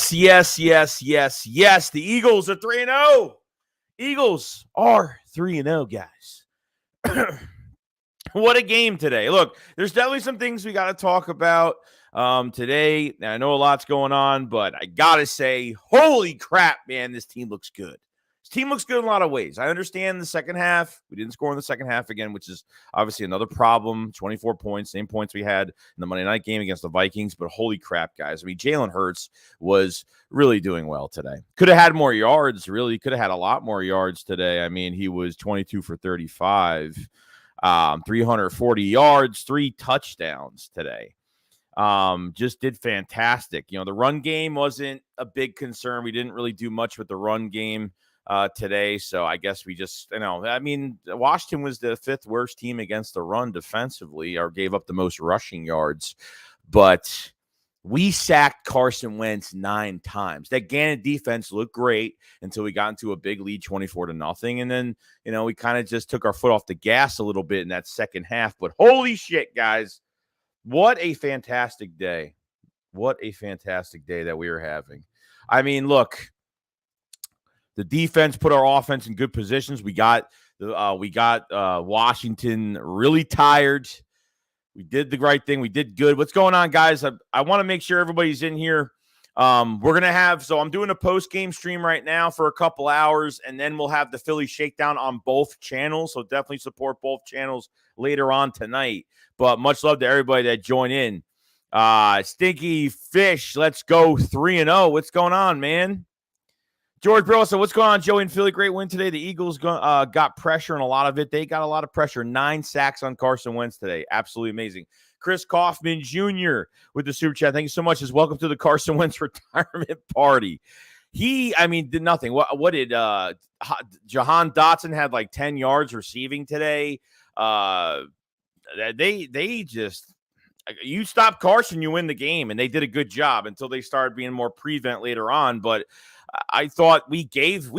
Yes. The Eagles are 3-0. Eagles are 3-0, guys. What a game today. Look, there's definitely some things we got to talk about today. I know a lot's going on, but I got to say, holy crap, man, this team looks good. This team looks good in a lot of ways. I understand the second half. We didn't score in the second half again, which is obviously another problem. 24 points, same points we had in the Monday night game against the Vikings. But holy crap, guys. I mean, Jalen Hurts was really doing well today. Could have had more yards, really. Could have had a lot more yards today. I mean, he was 22 for 35, 340 yards, 3 touchdowns today. Just did fantastic. You know, the run game wasn't a big concern. We didn't really do much with the run game today. So I guess we just, I mean, Washington was the 5th worst team against the run defensively, or gave up the most rushing yards. But we sacked Carson Wentz 9 times. That Gannon defense looked great until we got into a big lead, 24-0. And then, we kind of just took our foot off the gas a little bit in that second half. But holy shit, guys, what a fantastic day. What a fantastic day that we are having. I mean, look, the defense put our offense in good positions. We got Washington really tired. We did the right thing. We did good. What's going on, guys? I want to make sure everybody's in here. We're going to have – so I'm doing a post-game stream right now for a couple hours, and then we'll have the Philly Shakedown on both channels. So definitely support both channels later on tonight. But much love to everybody that joined in. Stinky Fish, let's go 3-0. What's going on, man? George Burleson, what's going on, Joey and Philly? Great win today. The Eagles got pressure, and a lot of it. They got a lot of pressure. 9 sacks on Carson Wentz today. Absolutely amazing. Chris Kaufman Jr. with the super chat. Thank you so much. Welcome to the Carson Wentz retirement party. He, did nothing. What did Jahan Dotson had like 10 yards receiving today? They just, you stop Carson, you win the game, and they did a good job until they started being more prevent later on. But I thought we gave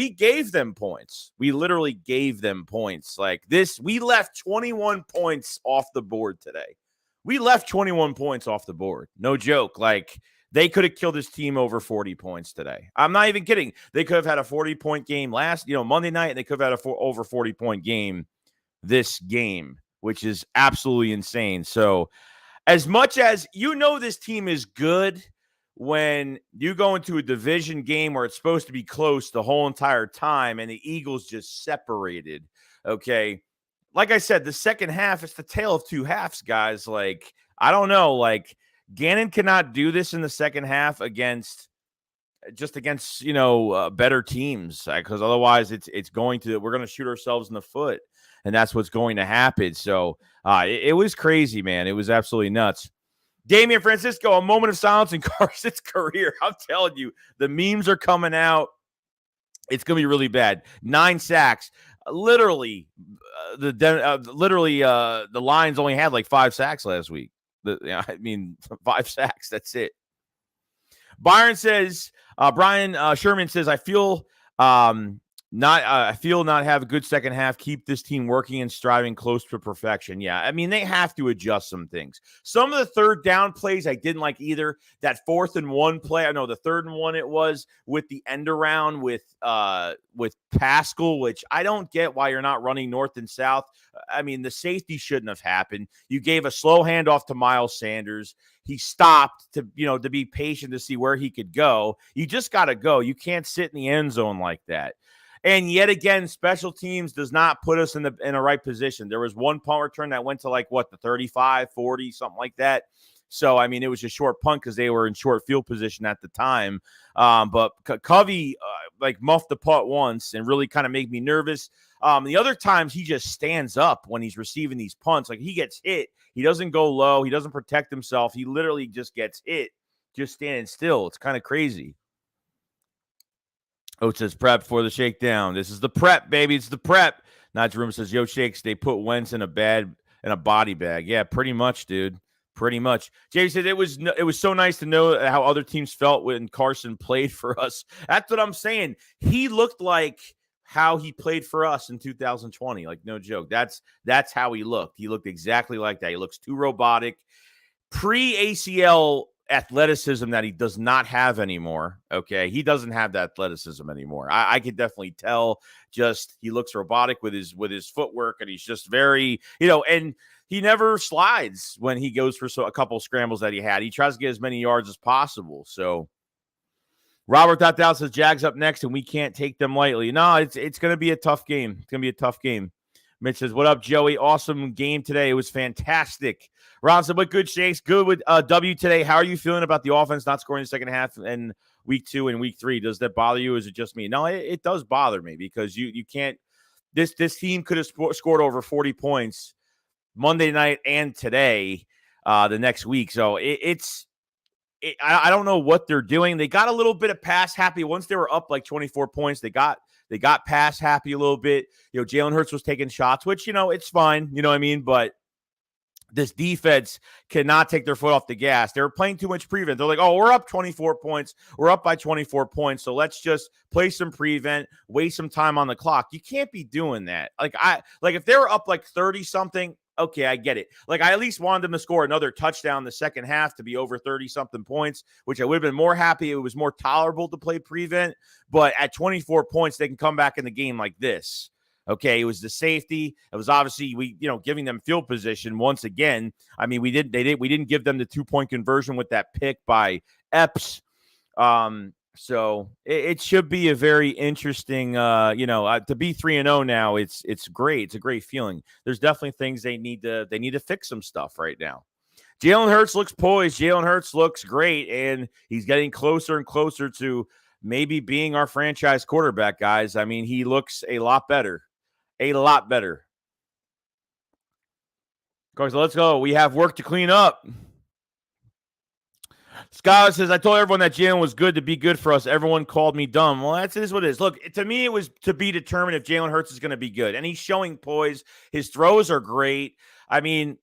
them points. We literally gave them points like this. We left 21 points off the board today. We left 21 points off the board. No joke. Like, they could have killed this team over 40 points today. I'm not even kidding. They could have had a 40-point game Monday night, and they could have had over 40-point game this game, which is absolutely insane. So as much as this team is good, when you go into a division game where it's supposed to be close the whole entire time and the Eagles just separated, okay? Like I said, the second half, it's the tale of two halves, guys. Like, I don't know. Like, Gannon cannot do this in the second half against better teams, because otherwise we're going to shoot ourselves in the foot, and that's what's going to happen. So it was crazy, man. It was absolutely nuts. Damian Francisco, a moment of silence in Carson's career. I'm telling you, the memes are coming out. It's going to be really bad. 9 sacks. Literally, the Lions only had like 5 sacks last week. 5 sacks. That's it. Brian Sherman says, I feel I feel not have a good second half. Keep this team working and striving close to perfection. Yeah, I mean, they have to adjust some things. Some of the third down plays I didn't like either. That 4th and 1 play, I know the 3rd and 1 it was with the end around with Pascal, which I don't get why you're not running north and south. I mean, the safety shouldn't have happened. You gave a slow handoff to Miles Sanders. He stopped to be patient to see where he could go. You just got to go. You can't sit in the end zone like that. And yet again, special teams does not put us in a right position. There was one punt return that went to the 35, 40, something like that. So, I mean, it was a short punt because they were in short field position at the time. But Covey, muffed the punt once and really kind of made me nervous. The other times he just stands up when he's receiving these punts. Like, he gets hit. He doesn't go low. He doesn't protect himself. He literally just gets hit, just standing still. It's kind of crazy. Oat says prep for the shakedown. This is the prep, baby. It's the prep. Not Jerome says, yo, Shakes, they put Wentz in a body bag. Yeah, pretty much, dude. Pretty much. Jay said it was so nice to know how other teams felt when Carson played for us. That's what I'm saying. He looked like how he played for us in 2020. Like, no joke. That's how he looked. He looked exactly like that. He looks too robotic. Pre-ACL athleticism that he does not have anymore. Okay. He doesn't have that athleticism anymore. I could definitely tell, just he looks robotic with his footwork, and he's just very, and he never slides when he goes for a couple scrambles that he had. He tries to get as many yards as possible. So Robert Dow says Jags up next and we can't take them lightly. No, it's going to be a tough game. It's going to be a tough game. Mitch says, what up, Joey? Awesome game today. It was fantastic. Ron said, what good, Shakes? Good with W today. How are you feeling about the offense not scoring the second half in week 2 and week 3? Does that bother you? Or is it just me? No, it does bother me because you can't – this team could have scored over 40 points Monday night and today the next week. So I don't know what they're doing. They got a little bit of pass happy once they were up 24 points. They got pass happy a little bit. Jalen Hurts was taking shots, which, it's fine. You know what I mean? But this defense cannot take their foot off the gas. They were playing too much prevent. They're like, oh, we're up 24 points. We're up by 24 points. So let's just play some prevent, waste some time on the clock. You can't be doing that. If they were up 30 something, okay, I get it. I at least wanted them to score another touchdown in the second half to be over 30-something points, which I would have been more happy. It was more tolerable to play prevent. But at 24 points, they can come back in the game like this. Okay, it was the safety. It was obviously giving them field position once again. I mean, we didn't give them the 2-point conversion with that pick by Epps. So it should be a very interesting, to be 3-0 now. It's great. It's a great feeling. There's definitely things they need to fix some stuff right now. Jalen Hurts looks poised. Jalen Hurts looks great, and he's getting closer and closer to maybe being our franchise quarterback, guys. I mean, he looks a lot better. A lot better. Guys, let's go. We have work to clean up. Scott says, I told everyone that Jalen was good to be good for us. Everyone called me dumb. Well, it is what it is. Look, to me, it was to be determined if Jalen Hurts is going to be good. And he's showing poise. His throws are great. I mean,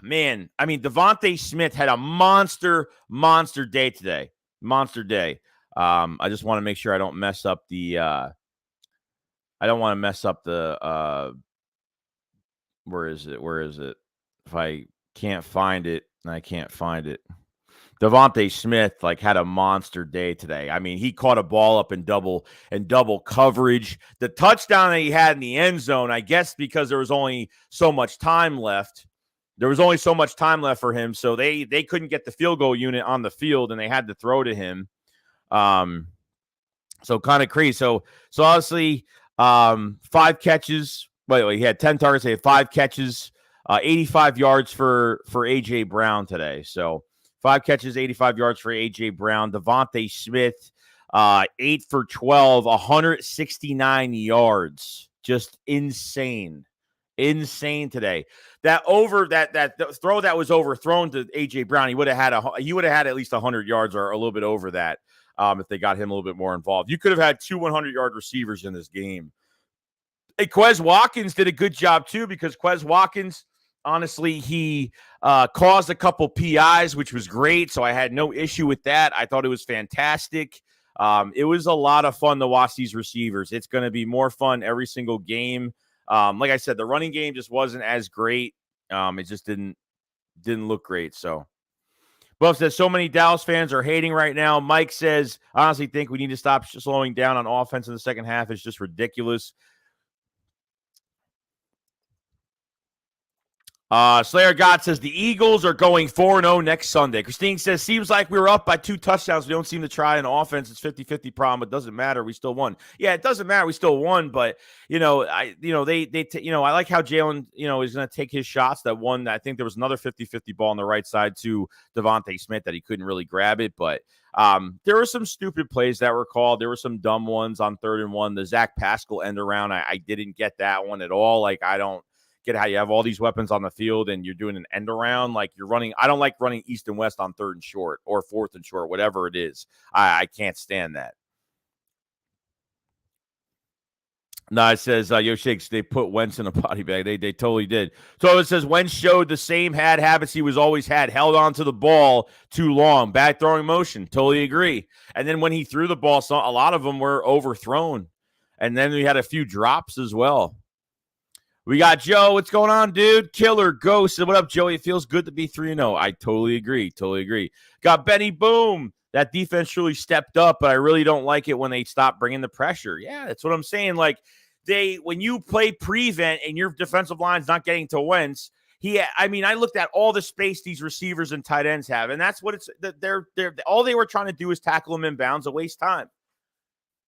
Devonta Smith had a monster day today. Monster day. I just want to make sure I don't mess up the where is it? If I can't find it, I can't find it. Devonta Smith had a monster day today. I mean, he caught a ball up in double coverage. The touchdown that he had in the end zone, I guess because there was only so much time left. There was only so much time left for him, so they couldn't get the field goal unit on the field, and they had to throw to him. So kind of crazy. So obviously, 5 catches. He had 10 targets. He had 5 catches, 85 yards for A.J. Brown today. So 5 catches, 85 yards for A.J. Brown. Devonta Smith, 8 for 12, 169 yards. Just insane. Insane today. That throw that was overthrown to A.J. Brown, he would have had at least 100 yards or a little bit over that if they got him a little bit more involved. You could have had 2 100-yard receivers in this game. Hey, Quez Watkins did a good job too, because Quez Watkins, honestly, he caused a couple PIs, which was great. So I had no issue with that. I thought it was fantastic. It was a lot of fun to watch these receivers. It's going to be more fun every single game. Like I said, the running game just wasn't as great. It just didn't look great. So Buff says so many Dallas fans are hating right now. Mike says, I honestly think we need to stop slowing down on offense in the second half. It's just ridiculous. Slayer God says the Eagles are going 4-0 next Sunday. Christine says, seems like we were up by 2 touchdowns. We don't seem to try an offense. It's 50-50 problem. It doesn't matter. We still won. Yeah, it doesn't matter. We still won, but I like how Jalen, is going to take his shots. That one, I think there was another 50-50 ball on the right side to Devonta Smith that he couldn't really grab it, but there were some stupid plays that were called. There were some dumb ones on 3rd and 1. The Zach Pascal end around, I didn't get that one at all. Like, I don't get how you have all these weapons on the field and you're doing an end around. Like, you're running. I don't like running east and west on 3rd and short or 4th and short, whatever it is. I can't stand that. No, it says, Yo Shakes, they put Wentz in a body bag. They totally did. So it says Wentz showed the same habits he was always had, held on to the ball too long, bad throwing motion. Totally agree. And then when he threw the ball, a lot of them were overthrown. And then we had a few drops as well. We got Joe. What's going on, dude? Killer Ghost. What up, Joey? It feels good to be 3-0. I totally agree. Got Benny Boom. That defense really stepped up, but I really don't like it when they stop bringing the pressure. Yeah, that's what I'm saying. Like, when you play prevent and your defensive line's not getting to Wentz, I looked at all the space these receivers and tight ends have, and that's what they're all they were trying to do is tackle him in bounds, a waste time.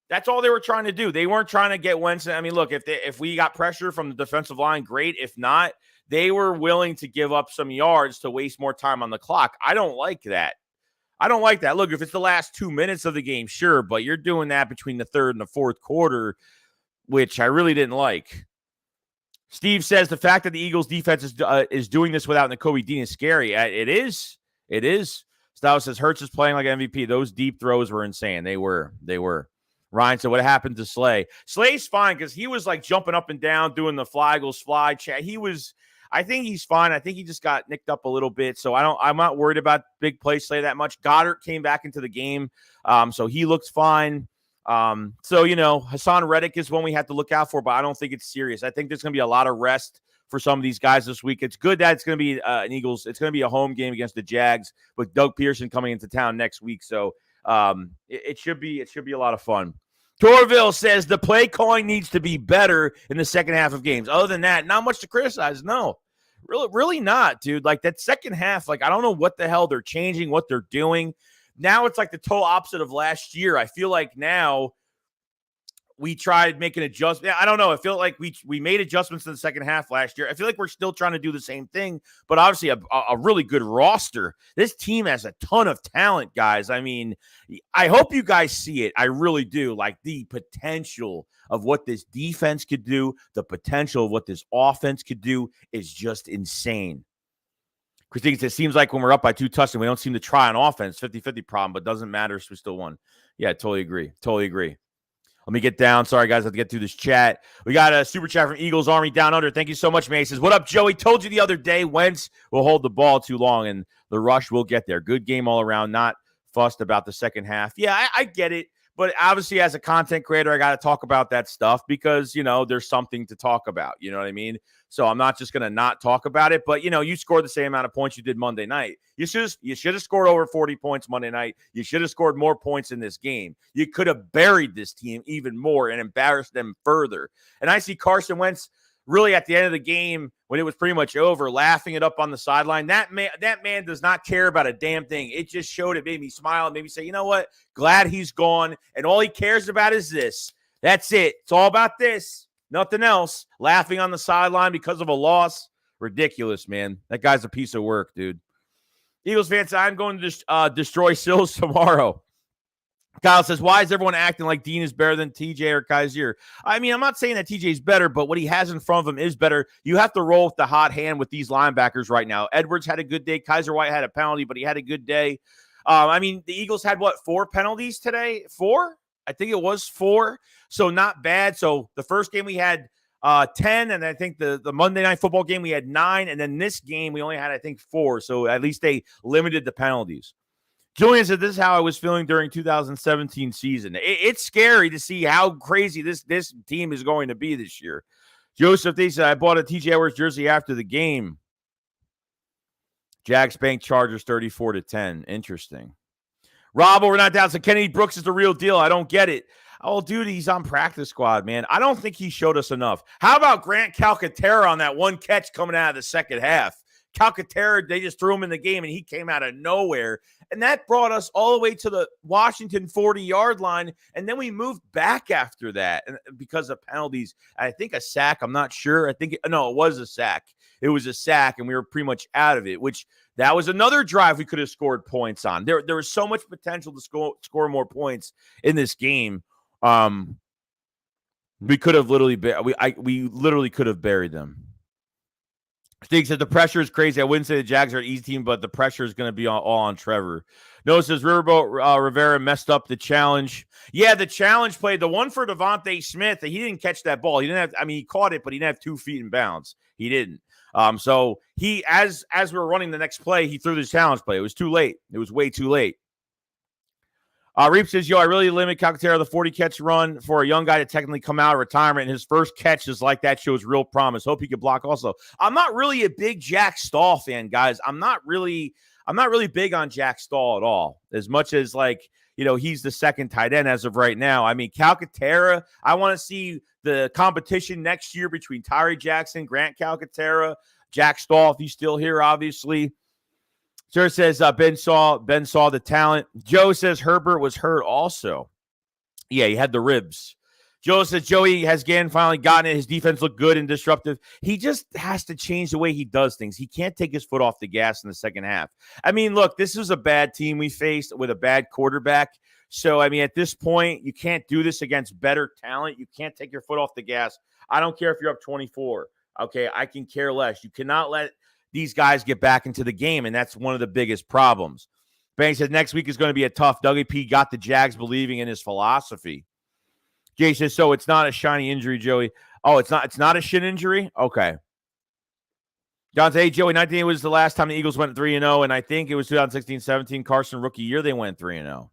That's all they were trying to do. They weren't trying to get Wentz. I mean, look, if we got pressure from the defensive line, great. If not, they were willing to give up some yards to waste more time on the clock. I don't like that. Look, if it's the last 2 minutes of the game, sure, but you're doing that between the 3rd and the 4th quarter, which I really didn't like. Steve says the fact that the Eagles defense is doing this without Nakobe Dean is scary. It is. Styles says Hurts is playing like MVP. Those deep throws were insane. They were. Ryan said, what happened to Slay? Slay's fine because he was like jumping up and down, doing the fly goes fly chat. I think he's fine. I think he just got nicked up a little bit. So I'm not worried about big play Slay that much. Goddard came back into the game. So he looks fine. Hassan Reddick is one we have to look out for, but I don't think it's serious. I think there's going to be a lot of rest for some of these guys this week. It's good that it's going to be an Eagles. It's going to be a home game against the Jags with Doug Pearson coming into town next week. So it should be a lot of fun. Torville says the play calling needs to be better in the second half of games. Other than that, not much to criticize. No, really not, dude. Like that second half, like I don't know what the hell they're changing, what they're doing. Now it's like the total opposite of last year. I feel like now we tried making adjustments. I don't know. I feel like we made adjustments in the second half last year. I feel like we're still trying to do the same thing, but obviously a really good roster. This team has a ton of talent, guys. I mean, I hope you guys see it. I really do. Like the potential of what this defense could do, the potential of what this offense could do is just insane. Christine says, it seems like when we're up by 2 touchdowns, we don't seem to try on offense. 50-50 problem, but doesn't matter. So we still won. Yeah, totally agree. Let me get down. Sorry, guys. I have to get through this chat. We got a super chat from Eagles Army Down Under. Thank you so much, man. He says, what up, Joey? Told you the other day, Wentz will hold the ball too long, and the rush will get there. Good game all around. Not fussed about the second half. Yeah, I get it. But obviously, as a content creator, I got to talk about that stuff because, there's something to talk about. You know what I mean? So I'm not just going to not talk about it. But, you scored the same amount of points you did Monday night. You should have scored over 40 points Monday night. You should have scored more points in this game. You could have buried this team even more and embarrassed them further. And I see Carson Wentz really at the end of the game when it was pretty much over, laughing it up on the sideline. That man does not care about a damn thing. It just showed, it made me smile and made me say, you know what? Glad he's gone. And all he cares about is this. That's it. It's all about this. Nothing else. Laughing on the sideline because of a loss. Ridiculous, man. That guy's a piece of work, dude. Eagles fans, I'm going to destroy Sills tomorrow. Kyle says, why is everyone acting like Dean is better than TJ or Kaiser? I mean, I'm not saying that TJ is better, but what he has in front of him is better. You have to roll with the hot hand with these linebackers right now. Edwards had a good day. Kaiser White had a penalty, but he had a good day. The Eagles had, 4 penalties today? 4? I think it was 4. So not bad. So the first game we had 10, and I think the Monday Night Football game we had 9, and then this game we only had, I think, 4. So at least they limited the penalties. Julian said, this is how I was feeling during 2017 season. It's scary to see how crazy this team is going to be this year. Joseph, they said, I bought a TJ Edwards jersey after the game. Jags Bank Chargers 34-10. Interesting. Rob, we're not down. So Kennedy Brooks is the real deal. I don't get it. Oh, dude, he's on practice squad, man. I don't think he showed us enough. How about Grant Calcaterra on that one catch coming out of the second half? Calcaterra, they just threw him in the game, and he came out of nowhere. And that brought us all the way to the Washington 40-yard line, and then we moved back after that because of penalties. I think a sack. I'm not sure. It was a sack. It was a sack, and we were pretty much out of it, which that was another drive we could have scored points on. There was so much potential to score more points in this game. We could have literally could have buried them. Stig said the pressure is crazy. I wouldn't say the Jags are an easy team, but the pressure is going to be all on Trevor. Noah says Riverboat Rivera messed up the challenge. Yeah, the challenge play, the one for Devonta Smith, he didn't catch that ball. He didn't have. He caught it, but he didn't have 2 feet in bounds. He didn't. So he, as we were running the next play, he threw this challenge play. It was too late. It was way too late. Reap says, I really limit Calcaterra the 40-catch run for a young guy to technically come out of retirement, and his first catch is like that shows real promise. Hope he could block also. I'm not really a big Jack Stahl fan, guys. I'm not really big on Jack Stahl at all, as much as, he's the second tight end as of right now. I mean, Calcaterra, I want to see the competition next year between Tyree Jackson, Grant Calcaterra, Jack Stahl, if he's still here, obviously. Sir says Ben saw the talent. Joe says Herbert was hurt also. Yeah, he had the ribs. Joe says Joey has again finally gotten it. His defense looked good and disruptive. He just has to change the way he does things. He can't take his foot off the gas in the second half. I mean, look, this is a bad team we faced with a bad quarterback. So, I mean, at this point, you can't do this against better talent. You can't take your foot off the gas. I don't care if you're up 24. Okay, I can care less. You cannot let these guys get back into the game, and that's one of the biggest problems. Banks said next week is going to be a tough. Dougie P got the Jags believing in his philosophy. Jay says, so it's not a shiny injury, Joey. Oh, it's not a shin injury? Okay. John says, hey, Joey, 19 was the last time the Eagles went 3-0, and I think it was 2016-17 Carson rookie year they went 3-0.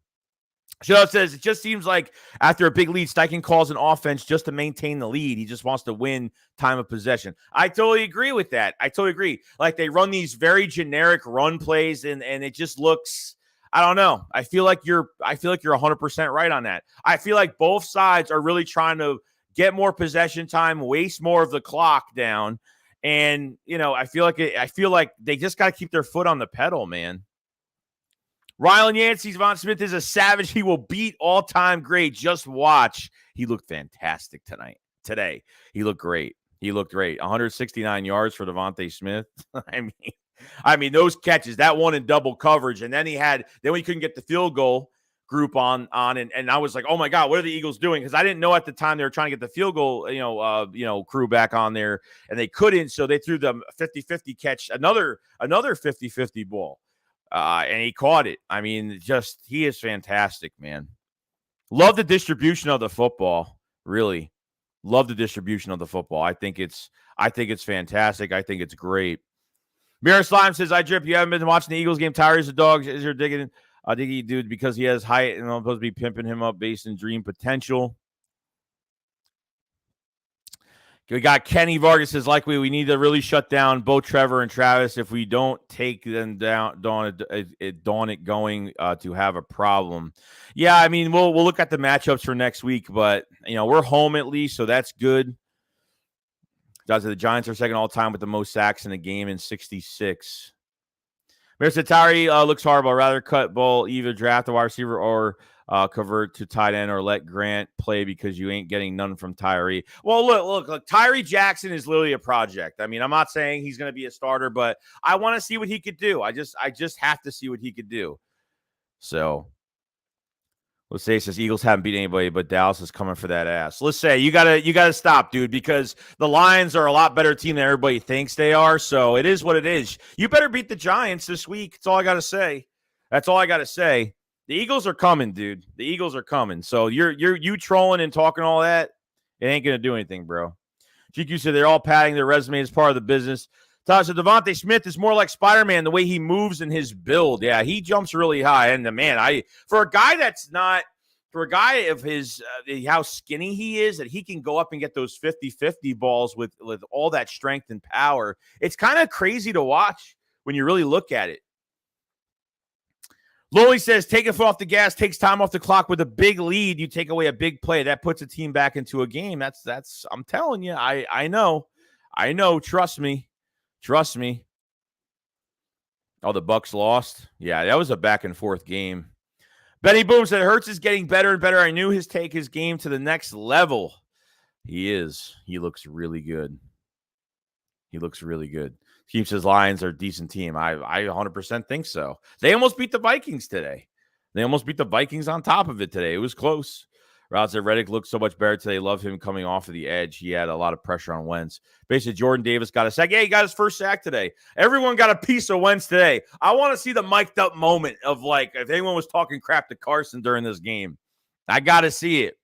Shut says, it just seems like after a big lead, Steichen calls an offense just to maintain the lead. He just wants to win time of possession. I totally agree with that. I totally agree. Like, they run these very generic run plays, and it just looks, I don't know. I feel like you're 100% right on that. I feel like both sides are really trying to get more possession time, waste more of the clock down. And, I feel like they just got to keep their foot on the pedal, man. Rylan Yancey's Von Smith is a savage. He will beat all-time great. Just watch. He looked fantastic today. He looked great. 169 yards for Devonta Smith. I mean, those catches, that one in double coverage, and then we couldn't get the field goal group on, and I was like, oh my God, what are the Eagles doing? Because I didn't know at the time they were trying to get the field goal, crew back on there, and they couldn't, so they threw the 50-50 catch, another 50-50 ball. And he caught it. I mean, he is fantastic, man. Love the distribution of the football. Really love the distribution of the football. I think it's fantastic. I think it's great. Mira Slime says, I drip. You haven't been watching the Eagles game. Tyree's a dog. Is your digging dude because he has height and I'm supposed to be pimping him up based in dream potential. We got Kenny Vargas says, likely we need to really shut down both Trevor and Travis. If we don't take them down, dawn it going to have a problem. Yeah, I mean, we'll look at the matchups for next week, but, we're home at least, so that's good. The Giants are second all time with the most sacks in a game in 66. Mr. Tyree looks horrible. I'd rather cut ball, either draft a wide receiver or convert to tight end or let Grant play because you ain't getting none from Tyree. Well, look, Tyree Jackson is literally a project. I mean, I'm not saying he's going to be a starter, but I want to see what he could do. I just have to see what he could do. So let's say it says Eagles haven't beat anybody, but Dallas is coming for that ass. Let's say you gotta stop, dude, because the Lions are a lot better team than everybody thinks they are. So it is what it is. You better beat the Giants this week. That's all I gotta say. The Eagles are coming, dude. The Eagles are coming. So you trolling and talking all that, it ain't gonna do anything, bro. GQ said they're all padding their resume as part of the business. Tasha Devonta Smith is more like Spider-Man, the way he moves in his build. Yeah, he jumps really high. And man, for a guy of his, how skinny he is, that he can go up and get those 50-50 balls with all that strength and power. It's kind of crazy to watch when you really look at it. Lowly says, take a foot off the gas, takes time off the clock. With a big lead, you take away a big play. That puts a team back into a game. That's I'm telling you, I know. Trust me. Oh, the Bucks lost. Yeah, that was a back and forth game. Benny Boom said, Hurts is getting better and better. I knew his game to the next level. He is. He looks really good. Keeps his Lions are a decent team. I 100% think so. They almost beat the Vikings today. They almost beat the Vikings on top of it today. It was close. Route said Reddick looked so much better today. Love him coming off of the edge. He had a lot of pressure on Wentz. Basically, Jordan Davis got a sack. Yeah, he got his first sack today. Everyone got a piece of Wentz today. I want to see the mic'd up moment of, like, if anyone was talking crap to Carson during this game. I got to see it.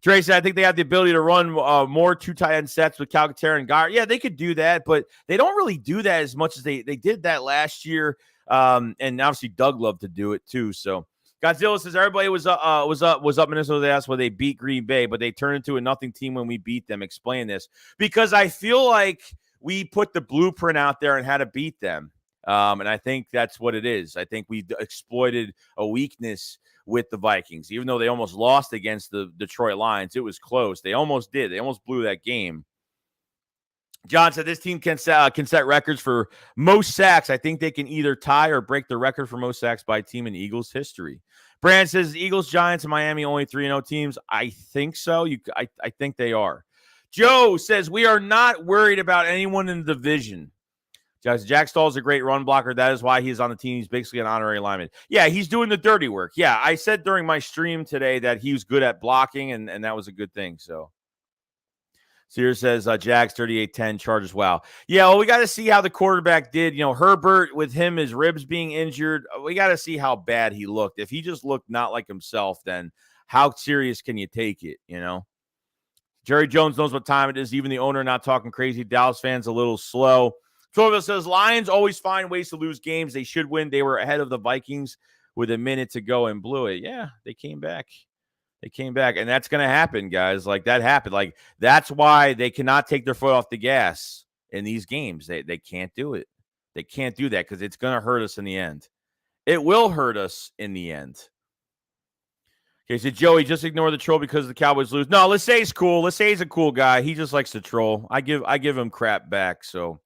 Trey said, I think they have the ability to run more two tight end sets with Calcaterra and Gar. Yeah, they could do that, but they don't really do that as much as they did that last year. And obviously Doug loved to do it too. So Godzilla says everybody was up Minnesota. That's why they beat Green Bay, but they turned into a nothing team when we beat them. Explain this, because I feel like we put the blueprint out there and how to beat them. And I think that's what it is. I think we exploited a weakness with the Vikings. Even though they almost lost against the Detroit Lions, it was close. They almost did. They almost blew that game. John said this team can set records for most sacks. I think they can either tie or break the record for most sacks by a team in Eagles history. Brand says Eagles, Giants, and Miami only 3-0 teams. I think so. I think they are. Joe says we are not worried about anyone in the division. Jack Stahl is a great run blocker. That is why he's on the team. He's basically an honorary lineman. Yeah, he's doing the dirty work. Yeah, I said during my stream today that he was good at blocking, and that was a good thing. So Sears says Jags 38-10, Chargers. Wow. Yeah, well, we got to see how the quarterback did. You know, Herbert, with him, his ribs being injured, we got to see how bad he looked. If he just looked not like himself, then how serious can you take it, you know? Jerry Jones knows what time it is. Even the owner not talking crazy. Dallas fans a little slow. Torville says, Lions always find ways to lose games. They should win. They were ahead of the Vikings with a minute to go and blew it. Yeah, they came back. And that's going to happen, guys. Like, that happened. Like, that's why they cannot take their foot off the gas in these games. They can't do it. They can't do that because it's going to hurt us in the end. It will hurt us in the end. Okay, so Joey, just ignore the troll because the Cowboys lose. No, Lissay's cool. Lissay's a cool guy. He just likes to troll. I give him crap back, so.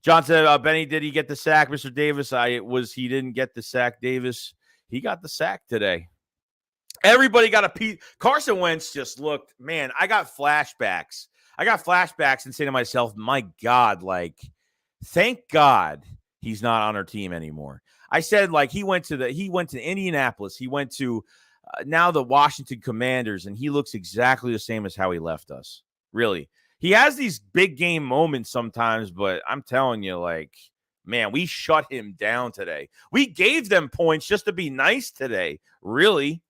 John said, Benny, did he get the sack? Mr. Davis, he didn't get the sack, Davis. He got the sack today. Everybody got a piece. Carson Wentz just looked, man, I got flashbacks. And say to myself, my God, like, thank God he's not on our team anymore. I said, like, he went to Indianapolis. He went to now the Washington Commanders, and he looks exactly the same as how he left us. Really. He has these big game moments sometimes, but I'm telling you, like, man, we shut him down today. We gave them points just to be nice today, really.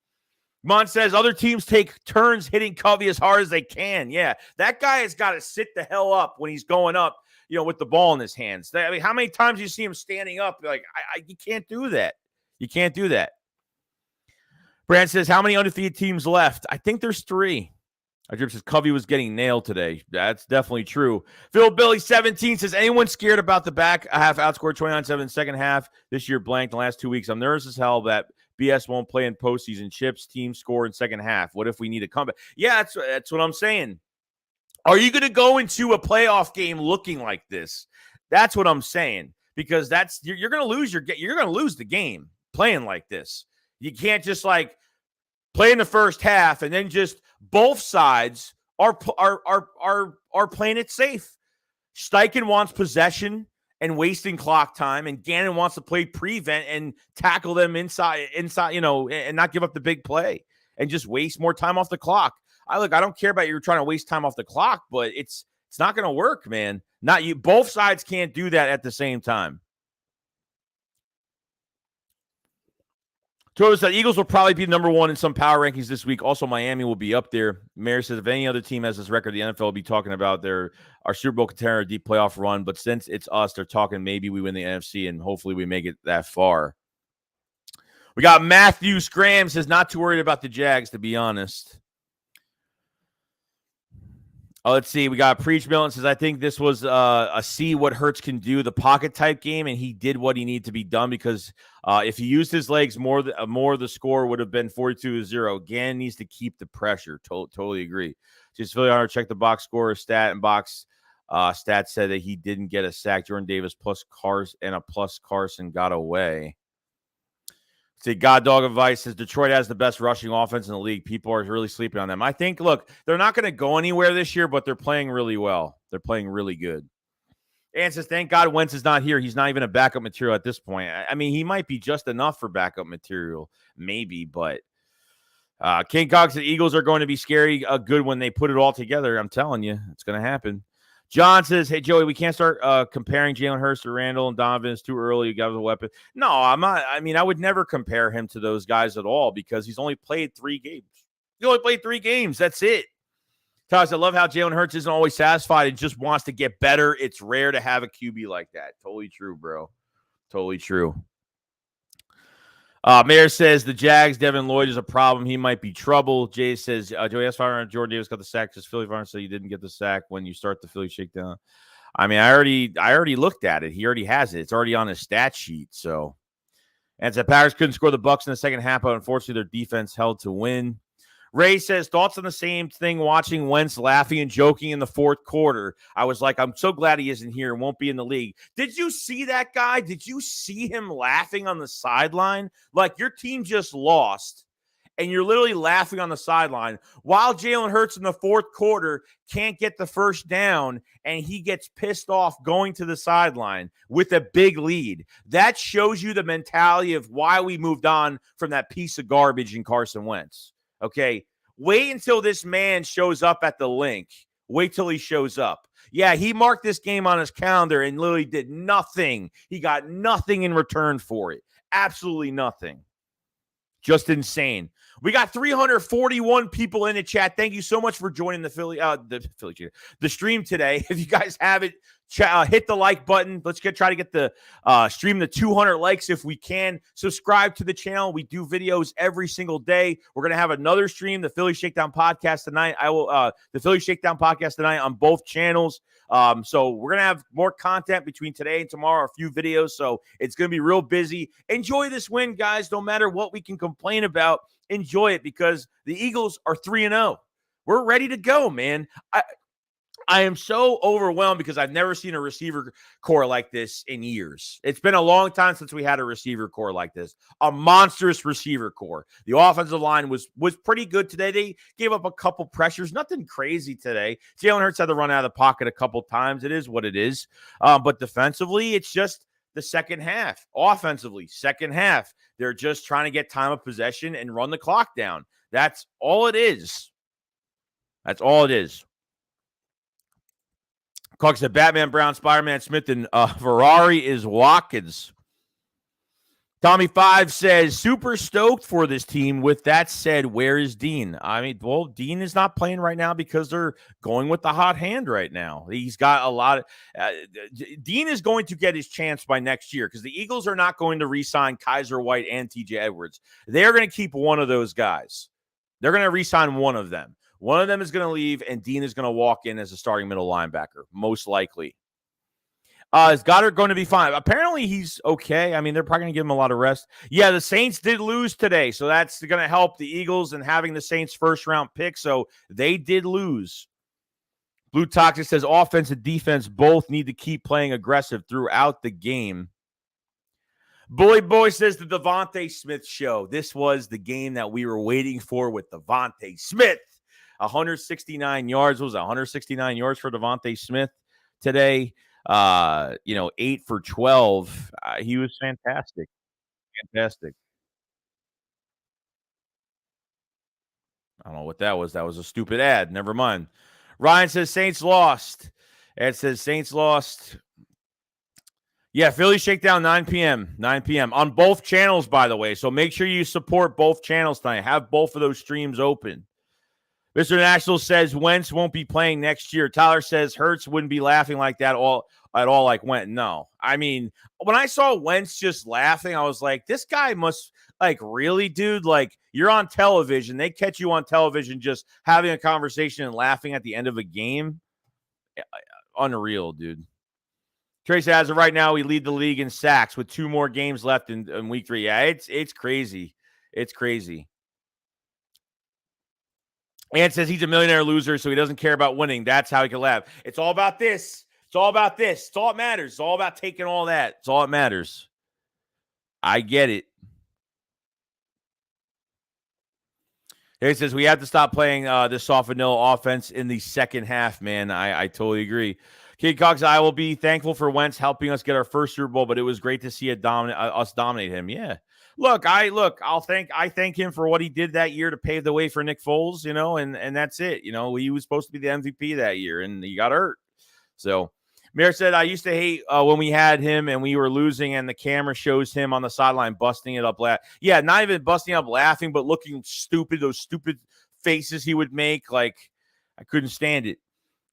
Mon says other teams take turns hitting Covey as hard as they can. Yeah, that guy has got to sit the hell up when he's going up, you know, with the ball in his hands. I mean, how many times do you see him standing up? Like, you can't do that. You can't do that. Brand says, how many undefeated teams left? I think there's 3. Drip says Covey was getting nailed today. That's definitely true. Phil Billy 17 says, anyone scared about the back half outscored 29-7 second half this year blanked the last 2 weeks? I'm nervous as hell that BS won't play in postseason. Chips team score in second half. What if we need a comeback? Yeah, that's what I'm saying. Are you going to go into a playoff game looking like this? That's what I'm saying, because you're going to lose you're going to lose the game playing like this. You can't just like play in the first half and then just both sides are playing it safe. Steichen wants possession and wasting clock time, and Gannon wants to play prevent and tackle them inside, you know, and not give up the big play and just waste more time off the clock. I don't care about you trying to waste time off the clock, but it's not going to work, man. Not you. Both sides can't do that at the same time. Toro said Eagles will probably be number one in some power rankings this week. Also, Miami will be up there. Mayor says if any other team has this record, the NFL will be talking about our Super Bowl contender, deep playoff run. But since it's us, they're talking maybe we win the NFC and hopefully we make it that far. We got Matthew Scram says not too worried about the Jags, to be honest. Let's see. We got Preach Milton says, I think this was a see what Hurts can do, the pocket type game, and he did what he needed to be done because if he used his legs more, the score would have been 42-0. Gannon needs to keep the pressure. Totally agree. Just Philly Hunter check the box score stat, and box stat said that he didn't get a sack. Jordan Davis plus Carson got away. See, God Dog Advice says Detroit has the best rushing offense in the league. People are really sleeping on them. I think, look, they're not going to go anywhere this year, but they're playing really well. They're playing really good. And says, thank God Wentz is not here. He's not even a backup material at this point. I mean, he might be just enough for backup material, maybe, but King Cox and Eagles are going to be scary good when they put it all together. I'm telling you, it's going to happen. John says, hey, Joey, we can't start comparing Jalen Hurts to Randall and Donovan. It's too early. You got a weapon. No, I'm not. I mean, I would never compare him to those guys at all because he's only played 3 games. He only played 3 games. That's it. Tosh, I love how Jalen Hurts isn't always satisfied and just wants to get better. It's rare to have a QB like that. Totally true, bro. Totally true. Mayor says the Jags, Devin Lloyd is a problem. He might be trouble. Jay says, Joey S. Jordan Davis got the sack. Just Philly Farm said you didn't get the sack when you start the Philly shakedown. I mean, I already looked at it. He already has it. It's already on his stat sheet. So, and said Packers couldn't score the Bucs in the second half, but unfortunately their defense held to win. Ray says, thoughts on the same thing watching Wentz laughing and joking in the fourth quarter. I was like, I'm so glad he isn't here and won't be in the league. Did you see that guy? Did you see him laughing on the sideline? Like your team just lost and you're literally laughing on the sideline while Jalen Hurts in the fourth quarter can't get the first down and he gets pissed off going to the sideline with a big lead. That shows you the mentality of why we moved on from that piece of garbage in Carson Wentz. Okay, wait until this man shows up at the link. Wait till he shows up. Yeah, he marked this game on his calendar and literally did nothing. He got nothing in return for it. Absolutely nothing. Just insane. We got 341 people in the chat. Thank you so much for joining the stream today. If you guys have it, hit the like button. Let's try to get the stream to 200 likes if we can. Subscribe to the channel. We do videos every single day. We're gonna have another stream, the Philly Shakedown podcast tonight. The Philly Shakedown podcast tonight on both channels. So we're gonna have more content between today and tomorrow, a few videos. So it's gonna be real busy. Enjoy this win, guys. No matter what we can complain about, enjoy it because the Eagles are 3-0. We're ready to go, man. I am so overwhelmed because I've never seen a receiver core like this in years. It's been a long time since we had a receiver core like this, a monstrous receiver core. The offensive line was pretty good today. They gave up a couple pressures, nothing crazy today. Jalen Hurts had to run out of the pocket a couple times. It is what it is. But defensively, it's just the second half. Offensively, second half. They're just trying to get time of possession and run the clock down. That's all it is. That's all it is. Cox said Batman, Brown, Spider-Man, Smith, and Ferrari is Watkins. Tommy 5 says, super stoked for this team. With that said, where is Dean? I mean, well, Dean is not playing right now because they're going with the hot hand right now. He's got a lot of Dean is going to get his chance by next year because the Eagles are not going to re-sign Kaiser White and TJ Edwards. They're going to keep one of those guys. They're going to re-sign one of them. One of them is going to leave, and Dean is going to walk in as a starting middle linebacker, most likely. Is Goddard going to be fine? Apparently, he's okay. I mean, they're probably going to give him a lot of rest. Yeah, the Saints did lose today, so that's going to help the Eagles and having the Saints first-round pick, so they did lose. Blue Toxic says offense and defense both need to keep playing aggressive throughout the game. Bully Boy says the Devonta Smith show. This was the game that we were waiting for with Devonta Smith. 169 yards. What was that? 169 yards for Devonta Smith today. 8 for 12. He was fantastic. Fantastic. I don't know what that was. That was a stupid ad. Never mind. Ryan says Saints lost. Ed says Saints lost. Yeah, Philly Shakedown, 9 p.m. 9 p.m. on both channels, by the way. So make sure you support both channels tonight. Have both of those streams open. Mr. National says Wentz won't be playing next year. Tyler says Hurts wouldn't be laughing like that at all like Wentz. No. I mean, when I saw Wentz just laughing, I was like, this guy must, like, really, dude? Like, you're on television. They catch you on television just having a conversation and laughing at the end of a game. Unreal, dude. Tracy has it right now. We lead the league in sacks with 2 more games left in week 3. Yeah, it's crazy. It's crazy. And says he's a millionaire loser, so he doesn't care about winning. That's how he can laugh. It's all about this. It's all about this. It's all that matters. It's all about taking all that. It's all that matters. I get it. He says we have to stop playing this soft vanilla offense in the second half, man. I totally agree. Kid Cox, I will be thankful for Wentz helping us get our first Super Bowl, but it was great to see us dominate him. Yeah. I thank him for what he did that year to pave the way for Nick Foles, and that's it. He was supposed to be the MVP that year, and he got hurt. So Mayor said, I used to hate when we had him and we were losing and the camera shows him on the sideline busting it up. Yeah, not even busting up laughing, but looking stupid, those stupid faces he would make. Like, I couldn't stand it.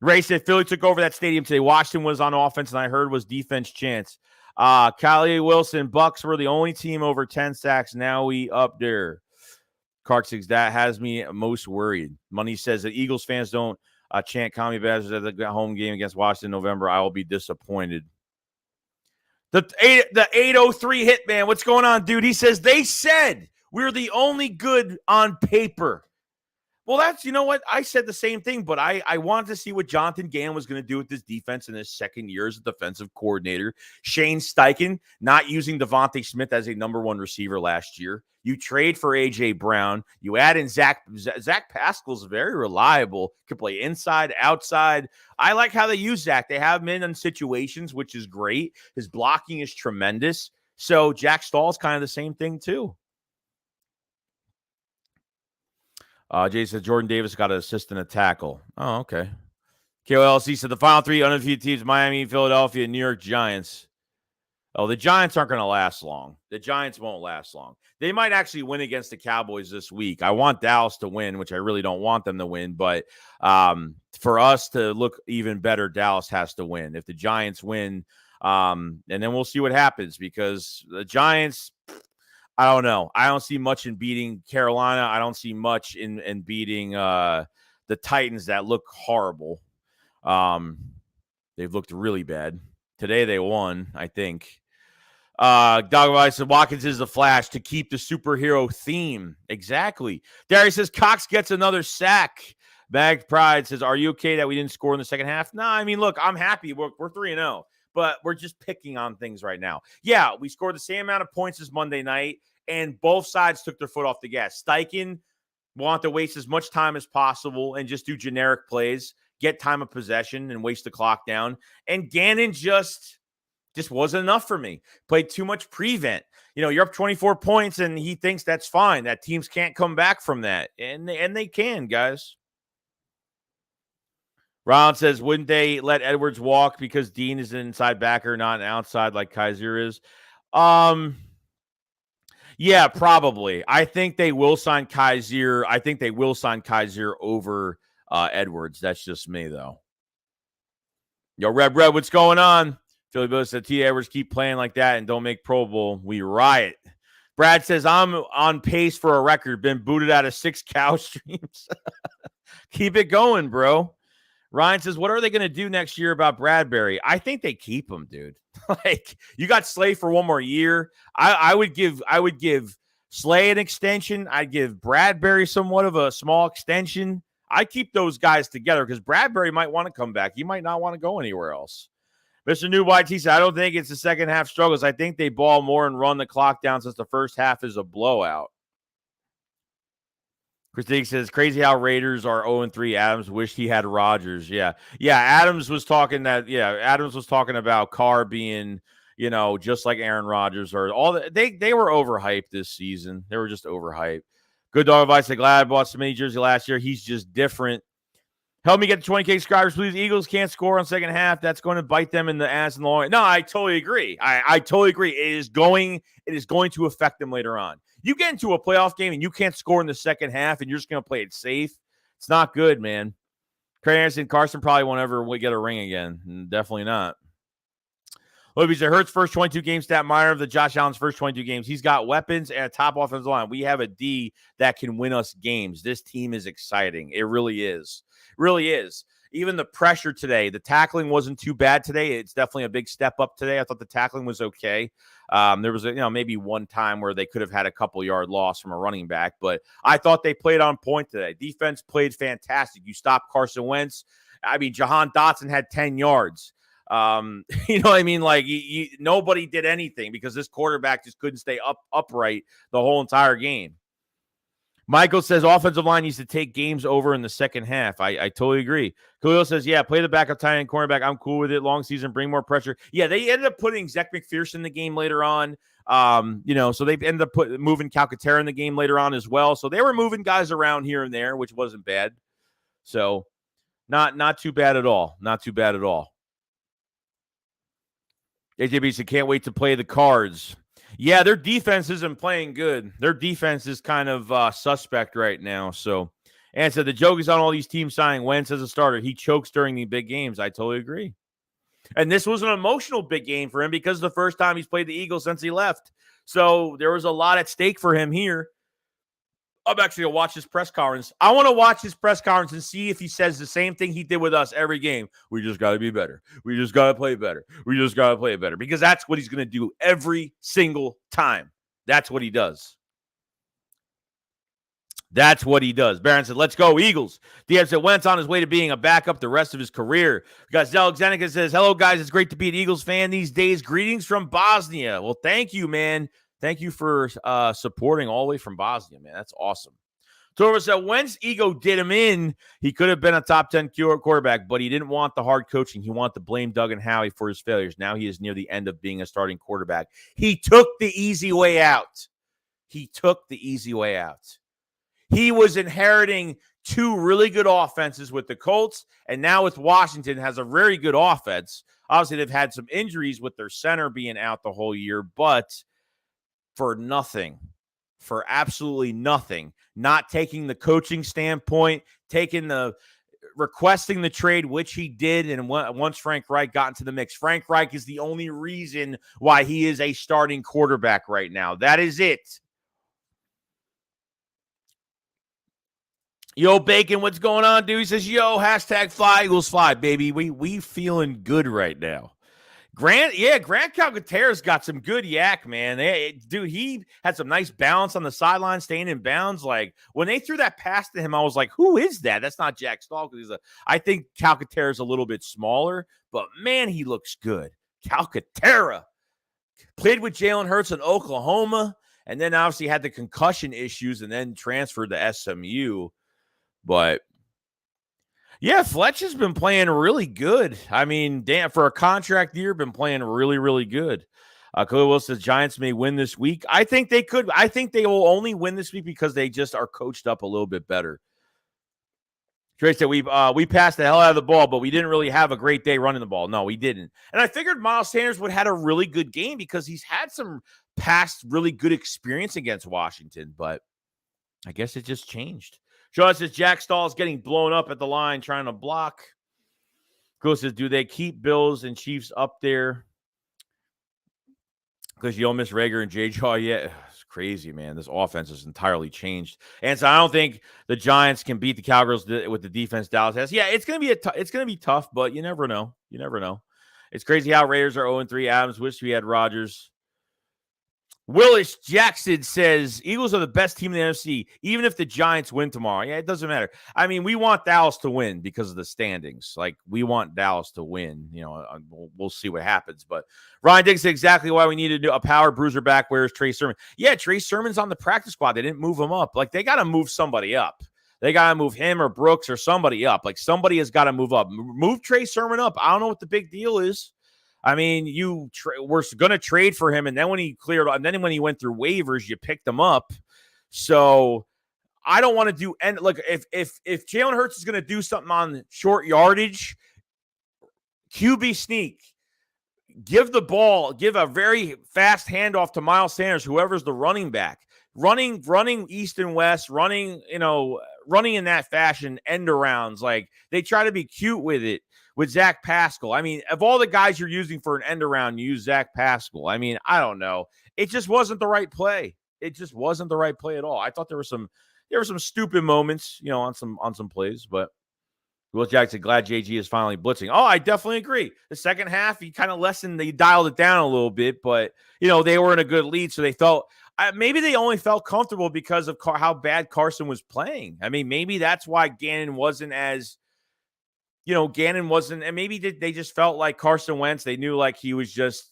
Ray said Philly took over that stadium today. Washington was on offense, and I heard was defense chance. Kylie Wilson, Bucks were the only team over 10 sacks. Now we up there. Carx, that has me most worried. Money says that Eagles fans don't chant Comedy Badgers at the home game against Washington in November. I will be disappointed. The 803 Hitman, what's going on, dude? He says, they said we're the only good on paper. Well, that's, you know what? I said the same thing, but I wanted to see what Jonathan Gannon was going to do with this defense in his second year as a defensive coordinator. Shane Steichen not using Devonta Smith as a number 1 receiver last year. You trade for A.J. Brown. You add in Zach Pascal's very reliable. Could play inside, outside. I like how they use Zach. They have him in situations, which is great. His blocking is tremendous. So Jack Stahl's kind of the same thing, too. Jay said Jordan Davis got an assist and a tackle. Oh, okay. KOLC said the final 3 undefeated teams, Miami, Philadelphia, New York Giants. Oh, the Giants aren't going to last long. The Giants won't last long. They might actually win against the Cowboys this week. I want Dallas to win, which I really don't want them to win. But for us to look even better, Dallas has to win. If the Giants win, and then we'll see what happens, because the Giants – I don't know. I don't see much in beating Carolina. I don't see much in beating the Titans that look horrible. They've looked really bad. Today they won, I think. Dog said Watkins is the Flash to keep the superhero theme. Exactly. Darius says Cox gets another sack. Bag Pride says, are you okay that we didn't score in the second half? No, I mean, look, I'm happy. We're 3-0. But we're just picking on things right now. Yeah, we scored the same amount of points as Monday night, and both sides took their foot off the gas. Steichen wanted to waste as much time as possible and just do generic plays, get time of possession, and waste the clock down. And Gannon just wasn't enough for me. Played too much prevent. You're up 24 points, and he thinks that's fine, that teams can't come back from that. And they can, guys. Ron says, wouldn't they let Edwards walk because Dean is an inside backer, not an outside like Kaiser is? Yeah, probably. I think they will sign Kaiser. I think they will sign Kaiser over Edwards. That's just me, though. Yo, Red, what's going on? Philly Bill said, T. Edwards keep playing like that and don't make Pro Bowl. We riot. Brad says, I'm on pace for a record. Been booted out of 6 cow streams. Keep it going, bro. Ryan says, what are they going to do next year about Bradbury? I think they keep him, dude. Like, you got Slay for 1 more year. I would give Slay an extension. I'd give Bradbury somewhat of a small extension. I keep those guys together because Bradbury might want to come back. He might not want to go anywhere else. Mr. New White said, I don't think it's the second half struggles. I think they ball more and run the clock down since the first half is a blowout. Christine says, crazy how Raiders are 0-3. Adams wished he had Rodgers. Yeah. Adams was talking about Carr being, just like Aaron Rodgers or all that. They were overhyped this season. They were just overhyped. Good dog advice. Glad I bought some mini jersey last year. He's just different. Help me get to 20K subscribers, please. Eagles can't score on second half. That's going to bite them in the ass in the long run. No, I totally agree. I totally agree. It is going to affect them later on. You get into a playoff game and you can't score in the second half and you're just going to play it safe. It's not good, man. Craig Anderson, Carson probably won't ever get a ring again. Definitely not. Look, he said Hurts' first 22 games, stat minor of the Josh Allen's first 22 games. He's got weapons and a top offensive line. We have a D that can win us games. This team is exciting. It really is. Really is. Even the pressure today, the tackling wasn't too bad today. It's definitely a big step up today. I thought the tackling was okay. There was maybe one time where they could have had a couple-yard loss from a running back, but I thought they played on point today. Defense played fantastic. You stopped Carson Wentz. I mean, Jahan Dotson had 10 yards. You know what I mean? Like nobody did anything because this quarterback just couldn't stay upright the whole entire game. Michael says offensive line needs to take games over in the second half. I totally agree. Khalil says, yeah, play the backup tight end cornerback. I'm cool with it. Long season, bring more pressure. Yeah, they ended up putting Zach McPherson in the game later on. So they ended up moving Calcaterra in the game later on as well. So they were moving guys around here and there, which wasn't bad. So not too bad at all. Not too bad at all. AJB said, can't wait to play the Cards. Yeah, their defense isn't playing good. Their defense is kind of suspect right now. So, and said the joke is on all these teams signing Wentz as a starter. He chokes during the big games. I totally agree. And this was an emotional big game for him because the first time he's played the Eagles since he left. So there was a lot at stake for him here. I'm actually going to watch his press conference. I want to watch his press conference and see if he says the same thing he did with us every game. We just got to be better. We just got to play better. We just got to play better. Because that's what he's going to do every single time. That's what he does. That's what he does. Barron said, let's go, Eagles. DM said, Wentz on his way to being a backup the rest of his career. We got Zelek says, hello, guys. It's great to be an Eagles fan these days. Greetings from Bosnia. Well, thank you, man. Thank you for supporting all the way from Bosnia, man. That's awesome. Torva said, Wentz ego did him in. He could have been a top 10 quarterback, but he didn't want the hard coaching. He wanted to blame Doug and Howie for his failures. Now he is near the end of being a starting quarterback. He took the easy way out. He took the easy way out. He was inheriting two really good offenses with the Colts, and now with Washington has a very good offense. Obviously, they've had some injuries with their center being out the whole year, but for nothing, for absolutely nothing, not taking the coaching standpoint, requesting the trade, which he did, and once Frank Reich got into the mix. Frank Reich is the only reason why he is a starting quarterback right now. That is it. Yo, Bacon, what's going on, dude? He says, yo, hashtag fly Eagles fly, baby. We feeling good right now. Grant Calcaterra's got some good yak, man. He had some nice balance on the sideline, staying in bounds. Like, when they threw that pass to him, I was like, who is that? That's not Jack Stahl. I think Calcaterra's a little bit smaller, but, man, he looks good. Calcaterra played with Jalen Hurts in Oklahoma, and then obviously had the concussion issues and then transferred to SMU. But yeah, Fletch has been playing really good. I mean, damn, for a contract year, been playing really, really good. Khalil Wilson says Giants may win this week. I think they could. I think they will only win this week because they just are coached up a little bit better. Trey said we passed the hell out of the ball, but we didn't really have a great day running the ball. No, we didn't. And I figured Miles Sanders would have had a really good game because he's had some past really good experience against Washington, but I guess it just changed. Sean says Jack Stahl is getting blown up at the line trying to block. Chris says, do they keep Bills and Chiefs up there? Because you don't miss Rager and J-Jaw yet. It's crazy, man. This offense has entirely changed. And so I don't think the Giants can beat the Cowgirls with the defense Dallas has. Yeah, it's gonna be tough, but you never know. You never know. It's crazy how Raiders are 0-3. Adams wish we had Rodgers. Willis Jackson says, Eagles are the best team in the NFC, even if the Giants win tomorrow. Yeah, it doesn't matter. I mean, we want Dallas to win because of the standings. Like, we want Dallas to win. You know, we'll see what happens. But Ryan Diggs said exactly why we needed a power bruiser back. Where's Trey Sermon? Yeah, Trey Sermon's on the practice squad. They didn't move him up. Like, they got to move somebody up. They got to move him or Brooks or somebody up. Like, somebody has got to move up. Move Trey Sermon up. I don't know what the big deal is. I mean, we're going to trade for him, and then when he went through waivers, you picked him up. So I don't want to do, and look, if Jalen Hurts is going to do something on short yardage, QB sneak, give the ball, give a very fast handoff to Miles Sanders, whoever's the running back, running east and west, running in that fashion, end arounds. Like, they try to be cute with it with Zach Pascal. I mean, of all the guys you're using for an end around, you use Zach Pascal. I mean, I don't know. It just wasn't the right play. It just wasn't the right play at all. I thought there were some stupid moments, on some plays, but Will Jackson, glad JG is finally blitzing. Oh, I definitely agree. The second half, he kind of dialed it down a little bit, but, they were in a good lead, so they felt maybe they only felt comfortable because of how bad Carson was playing. I mean, maybe that's why Gannon wasn't, and maybe they just felt like Carson Wentz, they knew like he was just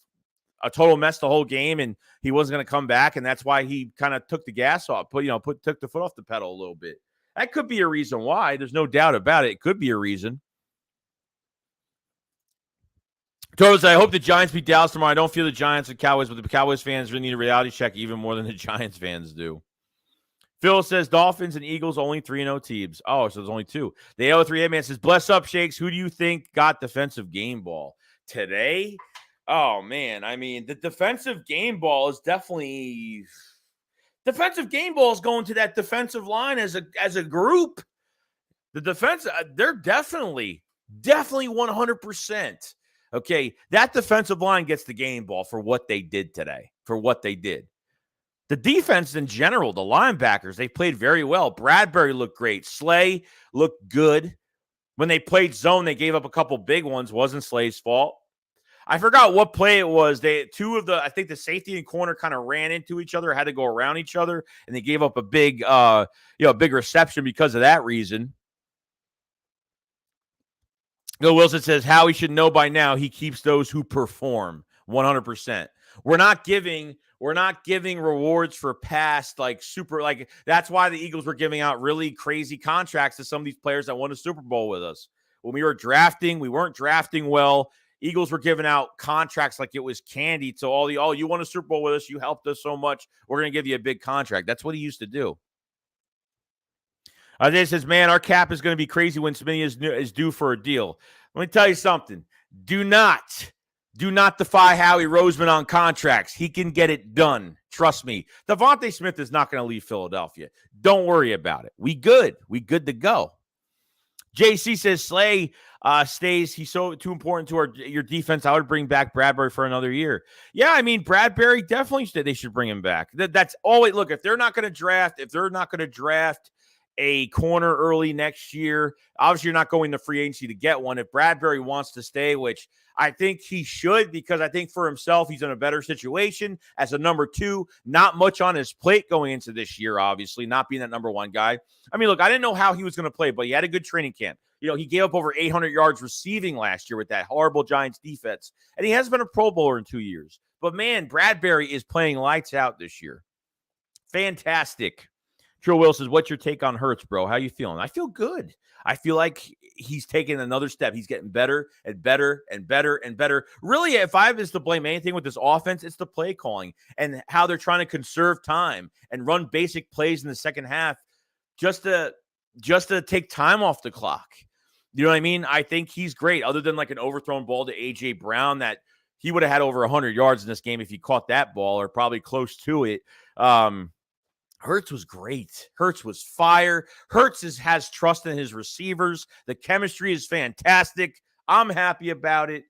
a total mess the whole game, and he wasn't going to come back, and that's why he kind of took the gas off, took the foot off the pedal a little bit. That could be a reason why. There's no doubt about it. It could be a reason. Todos, I hope the Giants beat Dallas tomorrow. I don't feel the Giants and Cowboys, but the Cowboys fans really need a reality check even more than the Giants fans do. Phil says Dolphins and Eagles only 3-0 teams. Oh, so there's only 2. The AO3A man says, bless up, Shakes. Who do you think got defensive game ball today? Oh, man. I mean, the defensive game ball is definitely – defensive game ball is going to that defensive line as a group. The defense, they're definitely 100%. Okay, that defensive line gets the game ball for what they did today, for what they did. The defense in general, the linebackers, they played very well. Bradbury looked great. Slay looked good. When they played zone, they gave up a couple big ones. Wasn't Slay's fault. I forgot what play it was. I think the safety and corner kind of ran into each other, had to go around each other, and they gave up a big reception because of that reason. Bill Wilson says Howie should know by now he keeps those who perform 100%. We're not giving rewards for past that's why the Eagles were giving out really crazy contracts to some of these players that won a Super Bowl with us. When we were drafting, we weren't drafting well. Eagles were giving out contracts like it was candy to all you won a Super Bowl with us. You helped us so much. We're going to give you a big contract. That's what he used to do. Isaiah says, man, our cap is going to be crazy when Smitty is due for a deal. Let me tell you something. Do not defy Howie Roseman on contracts. He can get it done. Trust me. Devonta Smith is not going to leave Philadelphia. Don't worry about it. We good to go. JC says Slay stays. He's so too important to your defense. I would bring back Bradbury for another year. Yeah, I mean, Bradbury definitely they should bring him back. That's always look. If they're not going to draft a corner early next year, obviously you're not going to free agency to get one. If Bradbury wants to stay, which I think he should, because I think for himself he's in a better situation as a number 2. Not much on his plate going into this year, obviously, not being that number 1 guy. I mean, look, I didn't know how he was going to play, but he had a good training camp. He gave up over 800 yards receiving last year with that horrible Giants defense, and he has been a Pro Bowler in 2 years. But, man, Bradbury is playing lights out this year. Fantastic. Trill Will says, what's your take on Hurts, bro? How you feeling? I feel good. I feel like he's taking another step. He's getting better and better and better and better. Really, if I was to blame anything with this offense, it's the play calling and how they're trying to conserve time and run basic plays in the second half just to take time off the clock. You know what I mean? I think he's great, other than like an overthrown ball to A.J. Brown that he would have had over 100 yards in this game if he caught that ball, or probably close to it. Hurts was great. Hurts was fire. Hurts has trust in his receivers. The chemistry is fantastic. I'm happy about it.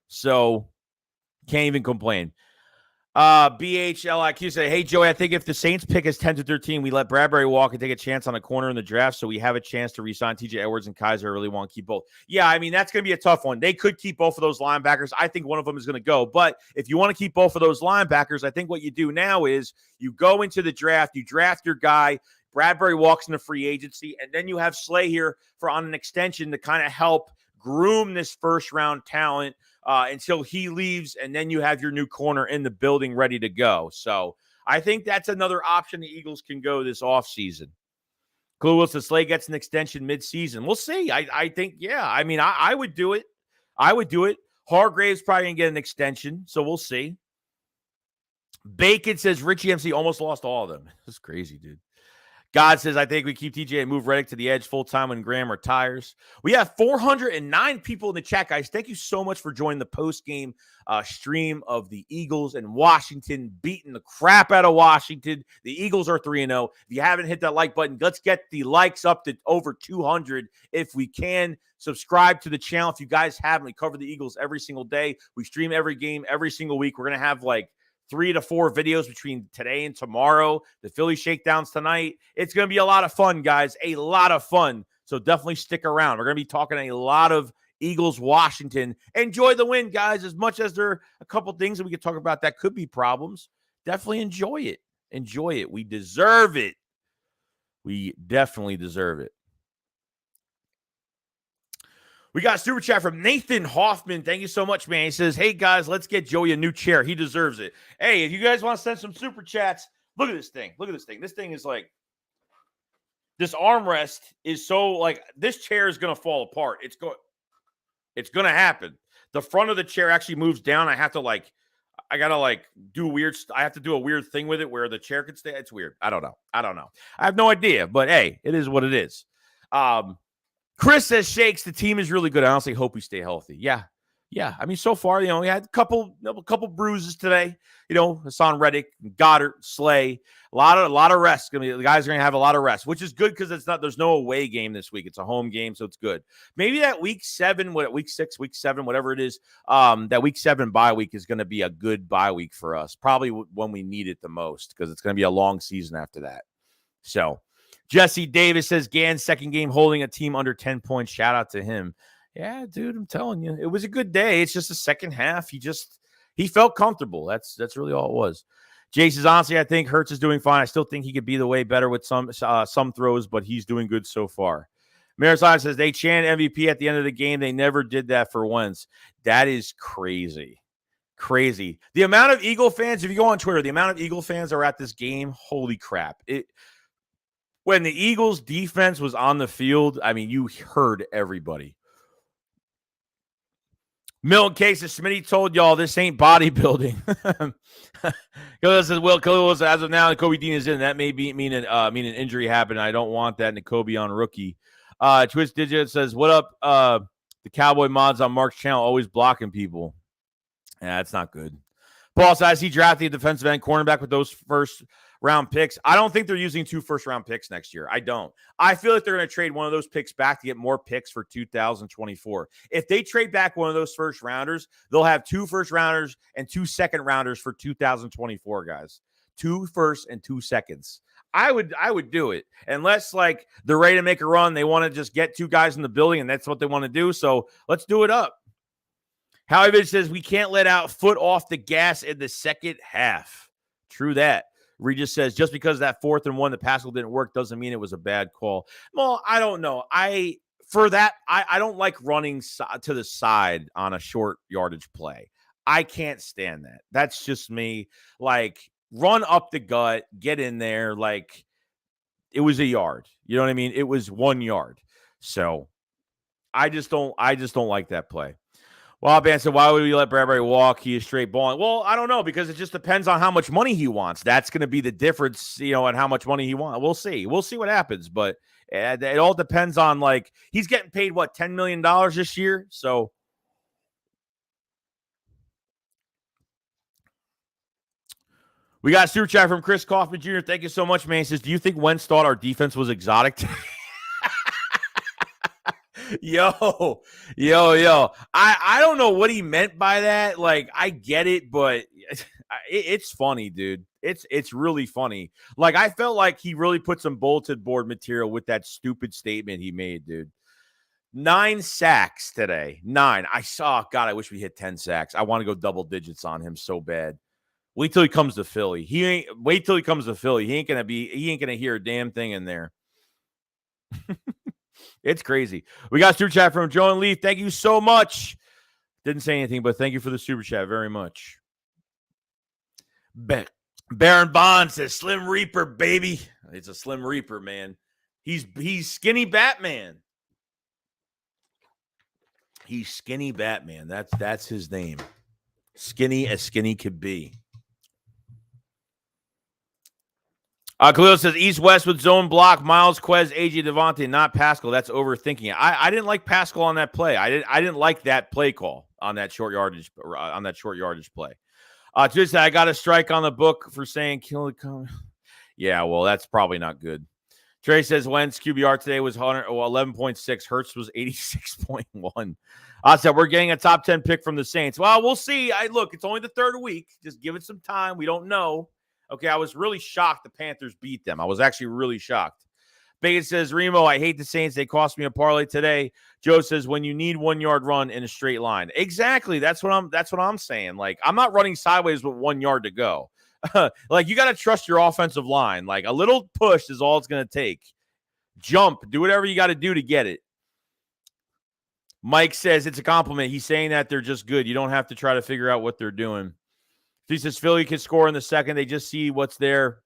So can't even complain. BHLIQ say, hey, Joey, I think if the Saints pick us 10-13, we let Bradbury walk and take a chance on a corner in the draft, so we have a chance to re-sign TJ Edwards and Kaiser. I really want to keep both. Yeah, I mean, that's going to be a tough one. They could keep both of those linebackers. I think one of them is going to go. But if you want to keep both of those linebackers, I think what you do now is you go into the draft, you draft your guy, Bradbury walks into free agency, and then you have Slay here on an extension to kind of help groom this first-round talent until he leaves, and then you have your new corner in the building ready to go. So I think that's another option the Eagles can go this offseason. Clue Wilson, Slay gets an extension midseason. We'll see. I think, yeah. I mean, I would do it. Hargrave's probably going to get an extension, so we'll see. Bacon says Richie MC almost lost all of them. This is crazy, dude. God says, I think we keep TJ and move Reddick to the edge full-time when Graham retires. We have 409 people in the chat, guys. Thank you so much for joining the post-game stream of the Eagles and Washington beating the crap out of Washington. The Eagles are 3-0. If you haven't hit that like button, let's get the likes up to over 200 if we can. Subscribe to the channel if you guys haven't. We cover the Eagles every single day. We stream every game every single week. We're going to have like 3 to 4 videos between today and tomorrow. The Philly shakedowns tonight. It's going to be a lot of fun, guys. A lot of fun. So definitely stick around. We're going to be talking a lot of Eagles, Washington. Enjoy the win, guys. As much as there are a couple things that we could talk about that could be problems, definitely enjoy it. Enjoy it. We deserve it. We definitely deserve it. We got a super chat from Nathan Hoffman. Thank you so much, man. He says, hey, guys, let's get Joey a new chair. He deserves it. Hey, if you guys want to send some super chats, look at this thing. Look at this thing. This thing is like, this armrest is so, like, this chair is going to fall apart. It's going to happen. The front of the chair actually moves down. I have to, like, I got to, like, I have to do a weird thing with it where the chair could stay. It's weird. I don't know. I have no idea. But, hey, it is what it is. Chris says, Shakes, the team is really good. I honestly hope we stay healthy. Yeah. I mean, so far, we had a couple bruises today. Hassan Reddick, Goddard, Slay, a lot of rest. The guys are going to have a lot of rest, which is good because there's no away game this week. It's a home game, so it's good. Maybe that week 7, week 6, week 7, whatever it is, that week 7 bye week is going to be a good bye week for us. Probably when we need it the most because it's going to be a long season after that. So. Jesse Davis says, Gann's second game holding a team under 10 points. Shout out to him. Yeah, dude, I'm telling you. It was a good day. It's just the second half. He felt comfortable. That's really all it was. Jay says, honestly, I think Hurts is doing fine. I still think he could be the way better with some throws, but he's doing good so far. Marisol says, they chant MVP at the end of the game. They never did that for Wentz. That is crazy. Crazy. The amount of Eagle fans, if you go on Twitter, the amount of Eagle fans are at this game, holy crap. When the Eagles defense was on the field, I mean, you heard everybody. Milton Cases, Smitty told y'all this ain't bodybuilding. Khalil says, well, Khalil says, as of now, Kobe Dean is in. That may mean an injury happened. I don't want that. N'Kobe on rookie. Twitch Digit says, what up? The Cowboy mods on Mark's channel always blocking people. Yeah, that's not good. Paul says, he drafted a defensive end cornerback with those first-round picks. I don't think they're using 2 first-round picks next year. I don't. I feel like they're going to trade one of those picks back to get more picks for 2024. If they trade back one of those first-rounders, they'll have 2 first-rounders and 2 second-rounders for 2024, guys. 2 first and 2 seconds. I would do it. Unless, like, they're ready to make a run. They want to just get 2 guys in the building, and that's what they want to do. So let's do it up. Howie says, we can't let out foot off the gas in the second half. True that. Regis says, just because that 4th and 1, the pass didn't work doesn't mean it was a bad call. Well, I don't know. I don't like running to the side on a short yardage play. I can't stand that. That's just me. Like, run up the gut, get in there. Like, it was a yard. You know what I mean? It was 1 yard. So I just don't like that play. Well, Ben said, why would we let Bradbury walk? He is straight balling. Well, I don't know, because it just depends on how much money he wants. That's going to be the difference, and how much money he wants. We'll see. We'll see what happens. But it all depends on, like, he's getting paid, what, $10 million this year? So we got a super chat from Chris Kaufman Jr. Thank you so much, man. He says, do you think Wentz thought our defense was exotic? Yo. I don't know what he meant by that. Like, I get it, but it's funny, dude. It's really funny. Like, I felt like he really put some bulletin board material with that stupid statement he made, dude. 9 sacks today. 9. God, I wish we hit 10 sacks. I want to go double digits on him so bad. Wait till he comes to Philly. He ain't gonna hear a damn thing in there. It's crazy. We got super chat from Joe and Leaf. Thank you so much. Didn't say anything, but thank you for the super chat very much. Baron Bond says, Slim Reaper, baby. It's a Slim Reaper, man. He's skinny Batman. He's skinny Batman. That's his name. Skinny as skinny could be. Khalil says East-West with zone block, Miles, Quez, AJ, Devonta, not Pascal. That's overthinking it. I didn't like Pascal on that play. I didn't like that play call on that short yardage play. Just I got a strike on the book for saying kill the. Yeah, well, that's probably not good. Trey says Wentz QBR today was 11.6. Hurts was 86.1. I said we're getting a top 10 pick from the Saints. Well, we'll see. Look, it's only the third week. Just give it some time. We don't know. Okay, I was really shocked the Panthers beat them. I was actually really shocked. Bacon says, Remo, I hate the Saints. They cost me a parlay today. Joe says, when you need 1 yard run in a straight line. Exactly. That's what I'm saying. Like, I'm not running sideways with 1 yard to go. Like, you got to trust your offensive line. Like, a little push is all it's going to take. Jump. Do whatever you got to do to get it. Mike says it's a compliment. He's saying that they're just good. You don't have to try to figure out what they're doing. He says Philly can score in the second. They just see what's there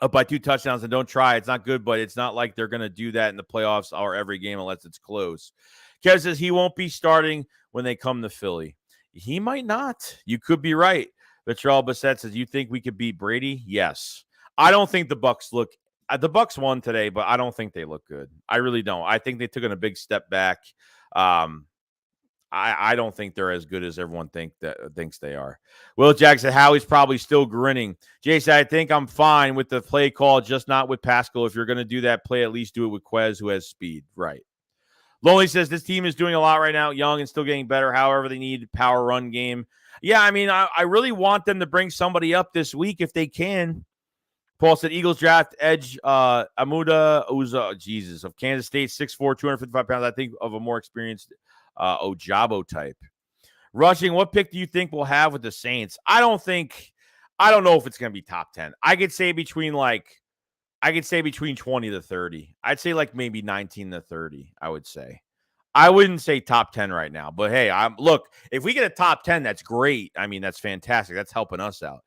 up by 2 touchdowns and don't try. It's not good, but it's not like they're going to do that in the playoffs or every game unless it's close. Kev says he won't be starting when they come to Philly. He might not. You could be right. Vitrell Bassett says, you think we could beat Brady? Yes. I don't think the Bucs look – the Bucs won today, but I don't think they look good. I really don't. I think they took a big step back. I don't think they're as good as everyone thinks they are. Will Jackson, Howie's probably still grinning. Jay said, I think I'm fine with the play call, just not with Pascal. If you're going to do that play, at least do it with Quez, who has speed. Right. Lonely says, this team is doing a lot right now, young and still getting better. However, they need power run game. Yeah, I mean, I really want them to bring somebody up this week if they can. Paul said, Eagles draft edge Amuda Uza, Jesus, of Kansas State, 6'4", 255 pounds. I think of a more experienced Ojabo type. Rushing, what pick do you think we'll have with the Saints? I don't know if it's going to be top 10. I could say between 20 to 30. I'd say like maybe 19 to 30, I would say. I wouldn't say top 10 right now, but hey, look, if we get a top 10, that's great. I mean, that's fantastic. That's helping us out.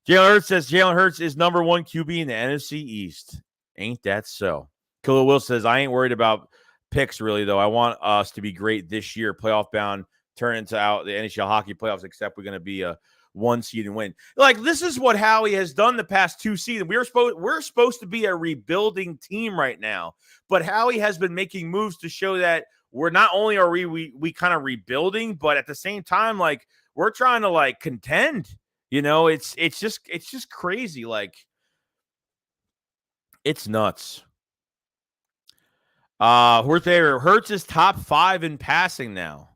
Jalen Hurts says Jalen Hurts is number 1 QB in the NFC East. Ain't that so? Khalil Will says, I ain't worried about picks really, though. I want us to be great this year, playoff bound, turn into out the NHL hockey playoffs, except we're going to be a 1 seed and win. Like, this is what Howie has done the past 2 seasons. We're supposed to be a rebuilding team right now, but Howie has been making moves to show that we're not only are we kind of rebuilding, but at the same time, like, we're trying to like contend. You know, it's just crazy. Like, it's nuts. Hurts is top 5 in passing now.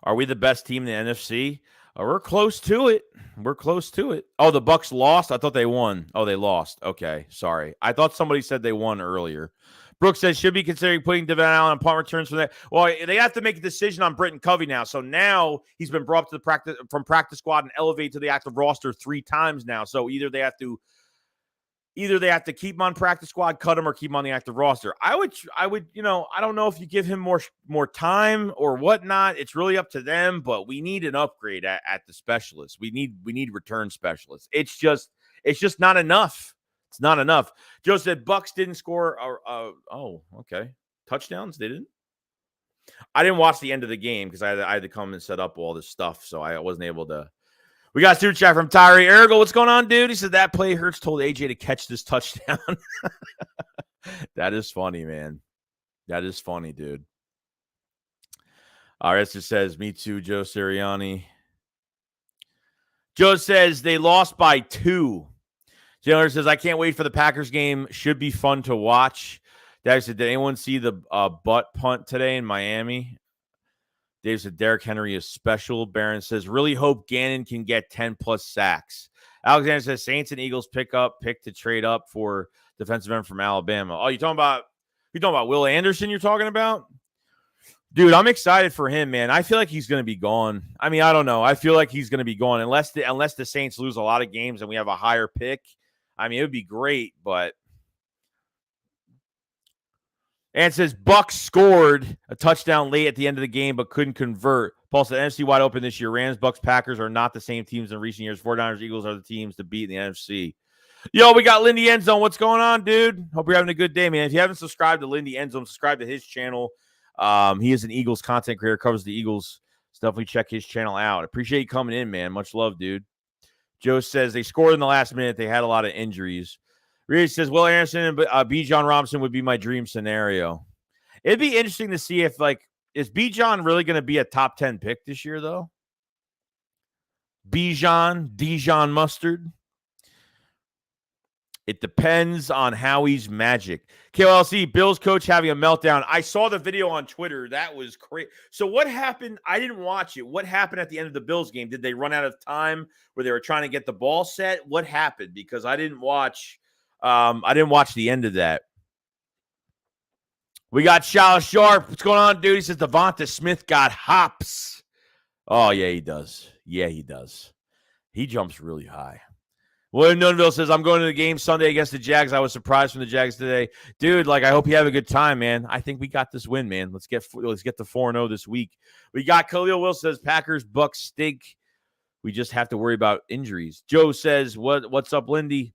Are we the best team in the NFC? We're close to it. Oh, the Bucs lost? I thought they won. Oh, they lost. Okay, sorry. I thought somebody said they won earlier. Brooks says, should be considering putting Devon Allen on punt returns for that. Well, they have to make a decision on Britton Covey now. So now he's been brought to the practice squad and elevated to the active roster 3 times now. So either they have to keep him on practice squad, cut him, or keep him on the active roster. I would, I don't know if you give him more time or whatnot. It's really up to them, but we need an upgrade at the specialists. We need return specialists. It's just not enough. It's not enough. Joe said Bucs didn't score. Okay. Touchdowns, they didn't. I didn't watch the end of the game because I had to come and set up all this stuff, so I wasn't able to. We got a super chat from Tyree Ergo. What's going on, dude? He said that play Hurts told AJ to catch this touchdown. That is funny, man. That is funny, dude. All right, just says, me too, Joe Sirianni. Joe says they lost by 2. Jalen says, I can't wait for the Packers game. Should be fun to watch. Dave said, did anyone see the butt punt today in Miami? Dave said, Derrick Henry is special. Barron says, really hope Gannon can get 10-plus sacks. Alexander says, Saints and Eagles pick to trade up for defensive end from Alabama. Oh, you're talking about Will Anderson you're talking about? Dude, I'm excited for him, man. I feel like he's going to be gone. I mean, I don't know. I feel like he's going to be gone unless the Saints lose a lot of games and we have a higher pick. I mean, it would be great, but. And says Bucs scored a touchdown late at the end of the game, but couldn't convert. Paul said NFC wide open this year. Rams, Bucs, Packers are not the same teams in recent years. 49ers, Eagles are the teams to beat in the NFC. Yo, we got Lindy Endzone. What's going on, dude? Hope you're having a good day, man. If you haven't subscribed to Lindy Endzone, subscribe to his channel. He is an Eagles content creator, covers the Eagles. So definitely check his channel out. Appreciate you coming in, man. Much love, dude. Joe says they scored in the last minute. They had a lot of injuries. Reed says, Will Anderson and B. John Robinson would be my dream scenario. It'd be interesting to see if, like, is B. John really going to be a top 10 pick this year, though? Dijon Mustard. It depends on how he's magic. KLC, Bills coach having a meltdown. I saw the video on Twitter. That was crazy. So what happened? I didn't watch it. What happened at the end of the Bills game? Did they run out of time where they were trying to get the ball set? What happened? Because I didn't watch the end of that. We got Shala Sharp. What's going on, dude? He says Devonta Smith got hops. Oh, yeah, he does. Yeah, he does. He jumps really high. William Nunville says, I'm going to the game Sunday against the Jags. I was surprised from the Jags today. Dude, like, I hope you have a good time, man. I think we got this win, man. Let's get the 4-0 this week. We got Khalil Wilson says, Packers, Bucks stink. We just have to worry about injuries. Joe says, what's up, Lindy?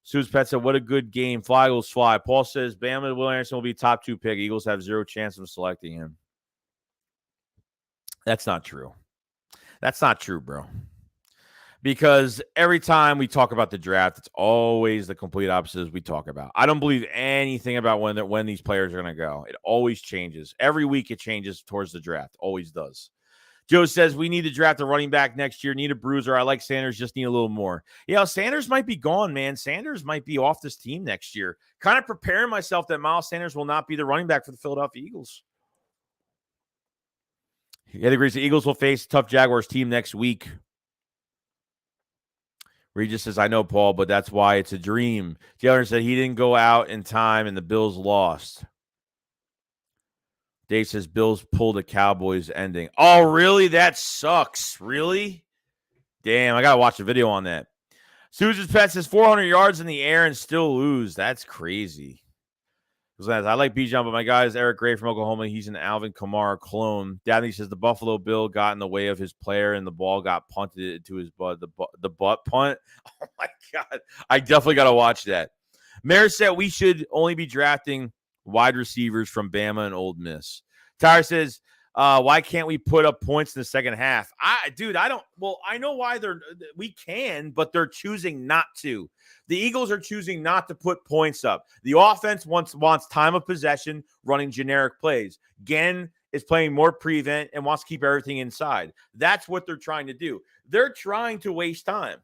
Sue's Pet said, what a good game. Fly, Eagles, fly. Paul says, Bama Will Anderson will be top 2 pick. Eagles have 0 chance of selecting him. That's not true. That's not true, bro. Because every time we talk about the draft, it's always the complete opposite as we talk about. I don't believe anything about when these players are going to go. It always changes. Every week it changes towards the draft. Always does. Joe says, we need to draft a running back next year. Need a bruiser. I like Sanders. Just need a little more. Yeah, Sanders might be gone, man. Sanders might be off this team next year. Kind of preparing myself that Miles Sanders will not be the running back for the Philadelphia Eagles. He agrees the Eagles will face a tough Jaguars team next week. Regis says, I know, Paul, but that's why it's a dream. Taylor said he didn't go out in time and the Bills lost. Dave says, Bills pulled a Cowboys ending. Oh, really? That sucks. Really? Damn, I got to watch a video on that. Susan's Pet says 400 yards in the air and still lose. That's crazy. I like Bijan, but my guy is Eric Gray from Oklahoma. He's an Alvin Kamara clone. Dabney says the Buffalo Bill got in the way of his player and the ball got punted to his butt. The butt punt. Oh, my God. I definitely got to watch that. Mayor said we should only be drafting wide receivers from Bama and Ole Miss. Tyler says, why can't we put up points in the second half? I know why we can, but they're choosing not to. The Eagles are choosing not to put points up. The offense wants time of possession, running generic plays. Gann is playing more prevent and wants to keep everything inside. That's what they're trying to do. They're trying to waste time.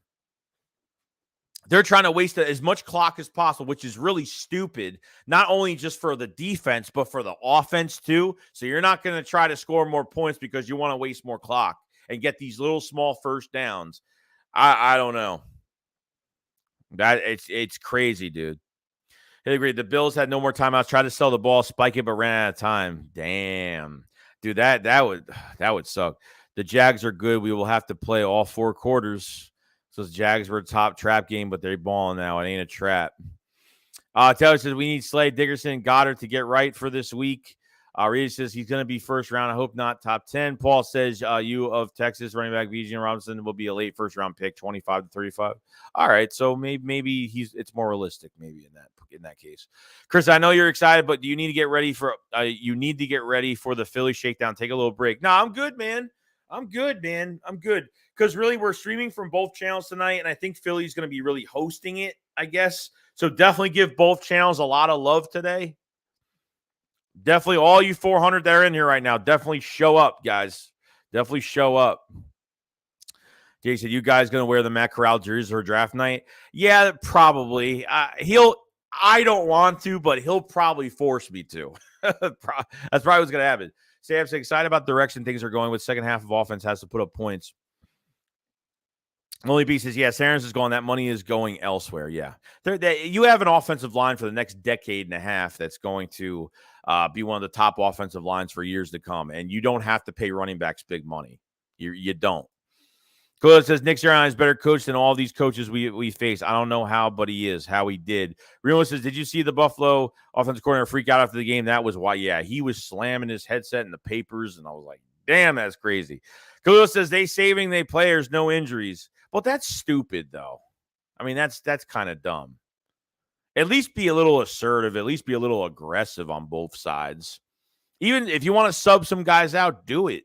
They're trying to waste as much clock as possible, which is really stupid, not only just for the defense, but for the offense too. So you're not going to try to score more points because you want to waste more clock and get these little small first downs. I don't know. It's crazy, dude. I agree. The Bills had no more timeouts, tried to sell the ball, spike it, but ran out of time. Damn. Dude, that would suck. The Jags are good. We will have to play all 4 quarters. So the Jags were a top trap game, but they're balling now. It ain't a trap. Taylor says we need Slade, Dickerson, and Goddard to get right for this week. Reed says he's going to be first round. I hope not top 10. Paul says you of Texas running back Bijan Robinson will be a late first round pick, 25 to 35. All right, so maybe it's more realistic maybe in that case. Chris, I know you're excited, but do you need to get ready for the Philly shakedown? Take a little break. No, I'm good, man. I'm good. Because really, we're streaming from both channels tonight, and I think Philly's going to be really hosting it, I guess. So definitely give both channels a lot of love today. Definitely all you 400 that are in here right now, definitely show up, guys. Definitely show up. Jay said, you guys going to wear the Matt Corral jersey for draft night? Yeah, probably. I don't want to, but he'll probably force me to. That's probably what's going to happen. Sam's excited about the direction things are going with second half of offense has to put up points. Only B says, yeah, Sanders is going. That money is going elsewhere. Yeah. You have an offensive line for the next decade and a half that's going to be one of the top offensive lines for years to come. And you don't have to pay running backs big money. You don't. Khalil says, Nick Sirianni is better coach than all these coaches we face. I don't know how, but he is. How he did. Reno says, did you see the Buffalo offensive coordinator freak out after the game? That was why. Yeah, he was slamming his headset in the papers, and I was like, damn, that's crazy. Khalil says, they saving their players, no injuries. Well, that's stupid, though. I mean, that's kind of dumb. At least be a little assertive. At least be a little aggressive on both sides. Even if you want to sub some guys out, do it.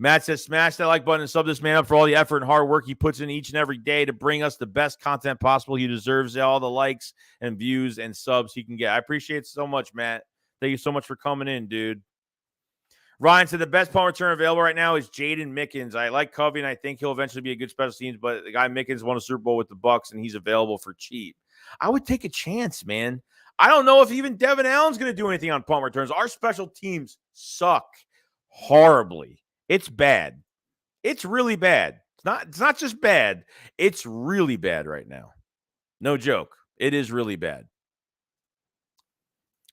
Matt says, smash that like button and sub this man up for all the effort and hard work he puts in each and every day to bring us the best content possible. He deserves all the likes and views and subs he can get. I appreciate it so much, Matt. Thank you so much for coming in, dude. Ryan said the best punt return available right now is Jaden Mickens. I like Covey, and I think he'll eventually be a good special teams, but the guy Mickens won a Super Bowl with the Bucs, and he's available for cheap. I would take a chance, man. I don't know if even Devin Allen's going to do anything on punt returns. Our special teams suck horribly. It's bad. It's really bad. It's not just bad. It's really bad right now. No joke. It is really bad.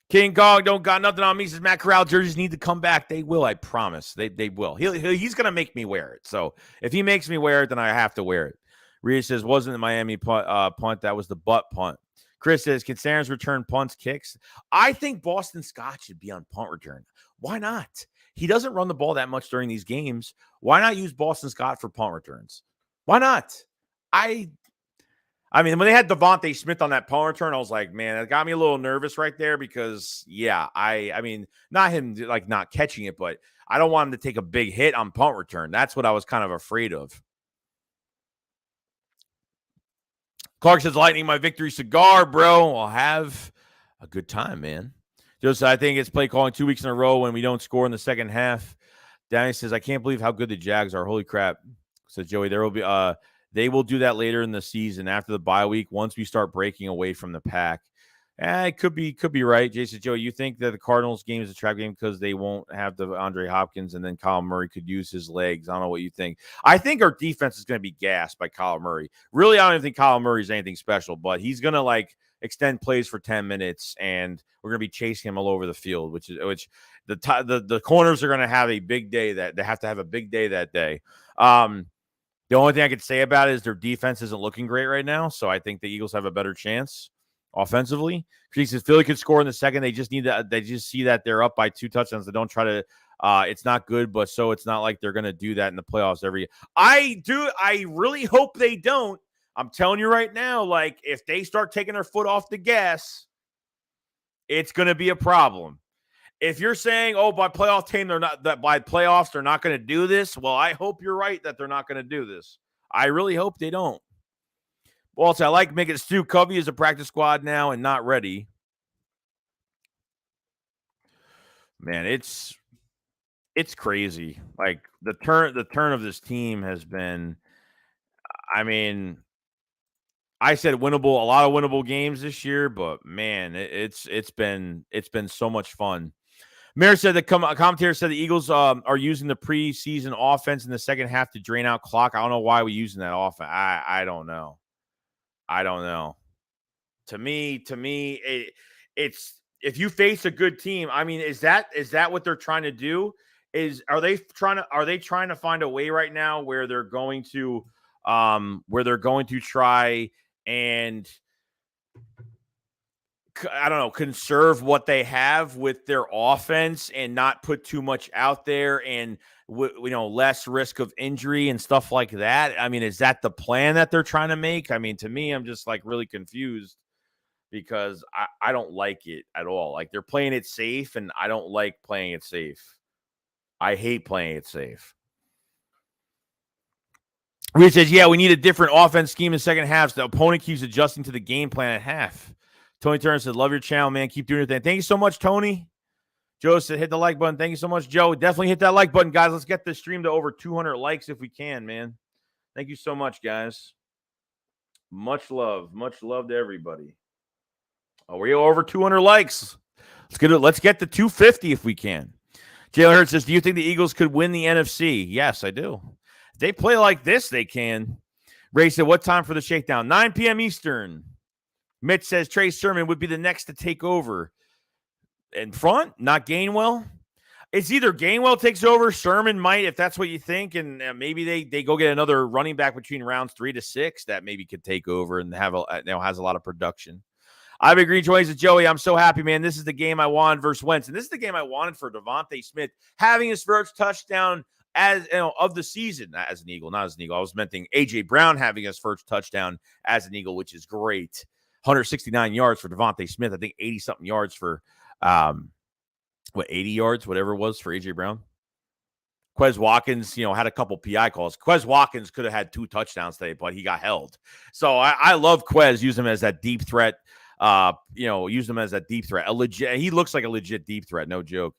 King Kong don't got nothing on me. Says Matt Corral jerseys need to come back. They will, I promise. They will. He's going to make me wear it. So if he makes me wear it, then I have to wear it. Rhea says, wasn't the Miami punt. That was the butt punt. Chris says, can Sanders return punts, kicks? I think Boston Scott should be on punt return. Why not? He doesn't run the ball that much during these games. Why not use Boston Scott for punt returns? Why not? I mean, when they had Devonta Smith on that punt return, I was like, man, that got me a little nervous right there because, yeah, I mean, not him like not catching it, but I don't want him to take a big hit on punt return. That's what I was kind of afraid of. Clark says, lightning my victory cigar, bro. I'll have a good time, man. Just, I think it's play calling 2 weeks in a row when we don't score in the second half. Danny says, I can't believe how good the Jags are. Holy crap. Says Joey, there will be they will do that later in the season after the bye week once we start breaking away from the pack. It could be right. Jason, Joey, you think that the Cardinals game is a trap game because they won't have the Andre Hopkins and then Kyle Murray could use his legs? I don't know what you think. I think our defense is going to be gassed by Kyle Murray. Really, I don't even think Kyle Murray is anything special, but he's going to like extend plays for 10 minutes and we're going to be chasing him all over the field, which the corners are going to have a big day that they have to have a big day that day. The only thing I could say about it is their defense isn't looking great right now, so I think the Eagles have a better chance offensively. Because Philly could score in the second, they just see that they're up by 2 touchdowns. They don't try to. It's not good, but so it's not like they're going to do that in the playoffs every year. I really hope they don't. I'm telling you right now, like if they start taking their foot off the gas, it's going to be a problem. If you're saying, oh, by playoff team, they're not that by playoffs, they're not going to do this. Well, I hope you're right that they're not going to do this. I really hope they don't. Also, I like making it Stu Covey is a practice squad now and not ready. Man, it's crazy. Like the turn of this team has been, I mean, I said winnable, a lot of winnable games this year, but man, it's been so much fun. Mayor said the commentator said the Eagles are using the preseason offense in the second half to drain out clock. I don't know why we're using that offense. I don't know. To me, it's if you face a good team. I mean, is that what they're trying to do? Are they trying to find a way right now where they're going to try and I don't know, conserve what they have with their offense and not put too much out there and, less risk of injury and stuff like that? I mean, is that the plan that they're trying to make? I mean, to me, I'm just like really confused because I don't like it at all. Like they're playing it safe and I don't like playing it safe. I hate playing it safe. Rich says, yeah, we need a different offense scheme in second half. So the opponent keeps adjusting to the game plan at half. Tony Turner said, love your channel, man. Keep doing your thing. Thank you so much, Tony. Joe said, hit the like button. Thank you so much, Joe. Definitely hit that like button, guys. Let's get this stream to over 200 likes if we can, man. Thank you so much, guys. Much love. Much love to everybody. Oh, we're over 200 likes. Let's get to 250 if we can. Jalen Hurts says, do you think the Eagles could win the NFC? Yes, I do. If they play like this, they can. Ray said, what time for the shakedown? 9 p.m. Eastern. Mitch says Trey Sermon would be the next to take over. In front, not Gainwell. It's either Gainwell takes over, Sermon might, if that's what you think, and maybe they go get another running back between rounds 3 to 6 that maybe could take over and has a lot of production. I've agreed with Joey. I'm so happy, man. This is the game I wanted versus Wentz, and this is the game I wanted for Devonta Smith having his first touchdown of the season as an Eagle, not as an Eagle. I was mentioning AJ Brown having his first touchdown as an Eagle, which is great. 169 yards for Devonta Smith. I think 80-something yards for 80 yards, whatever it was for AJ Brown. Quez Watkins, had a couple PI calls. Quez Watkins could have had 2 touchdowns today, but he got held. So I love Quez. Use him as that deep threat. Use him as that deep threat. He looks like a legit deep threat. No joke.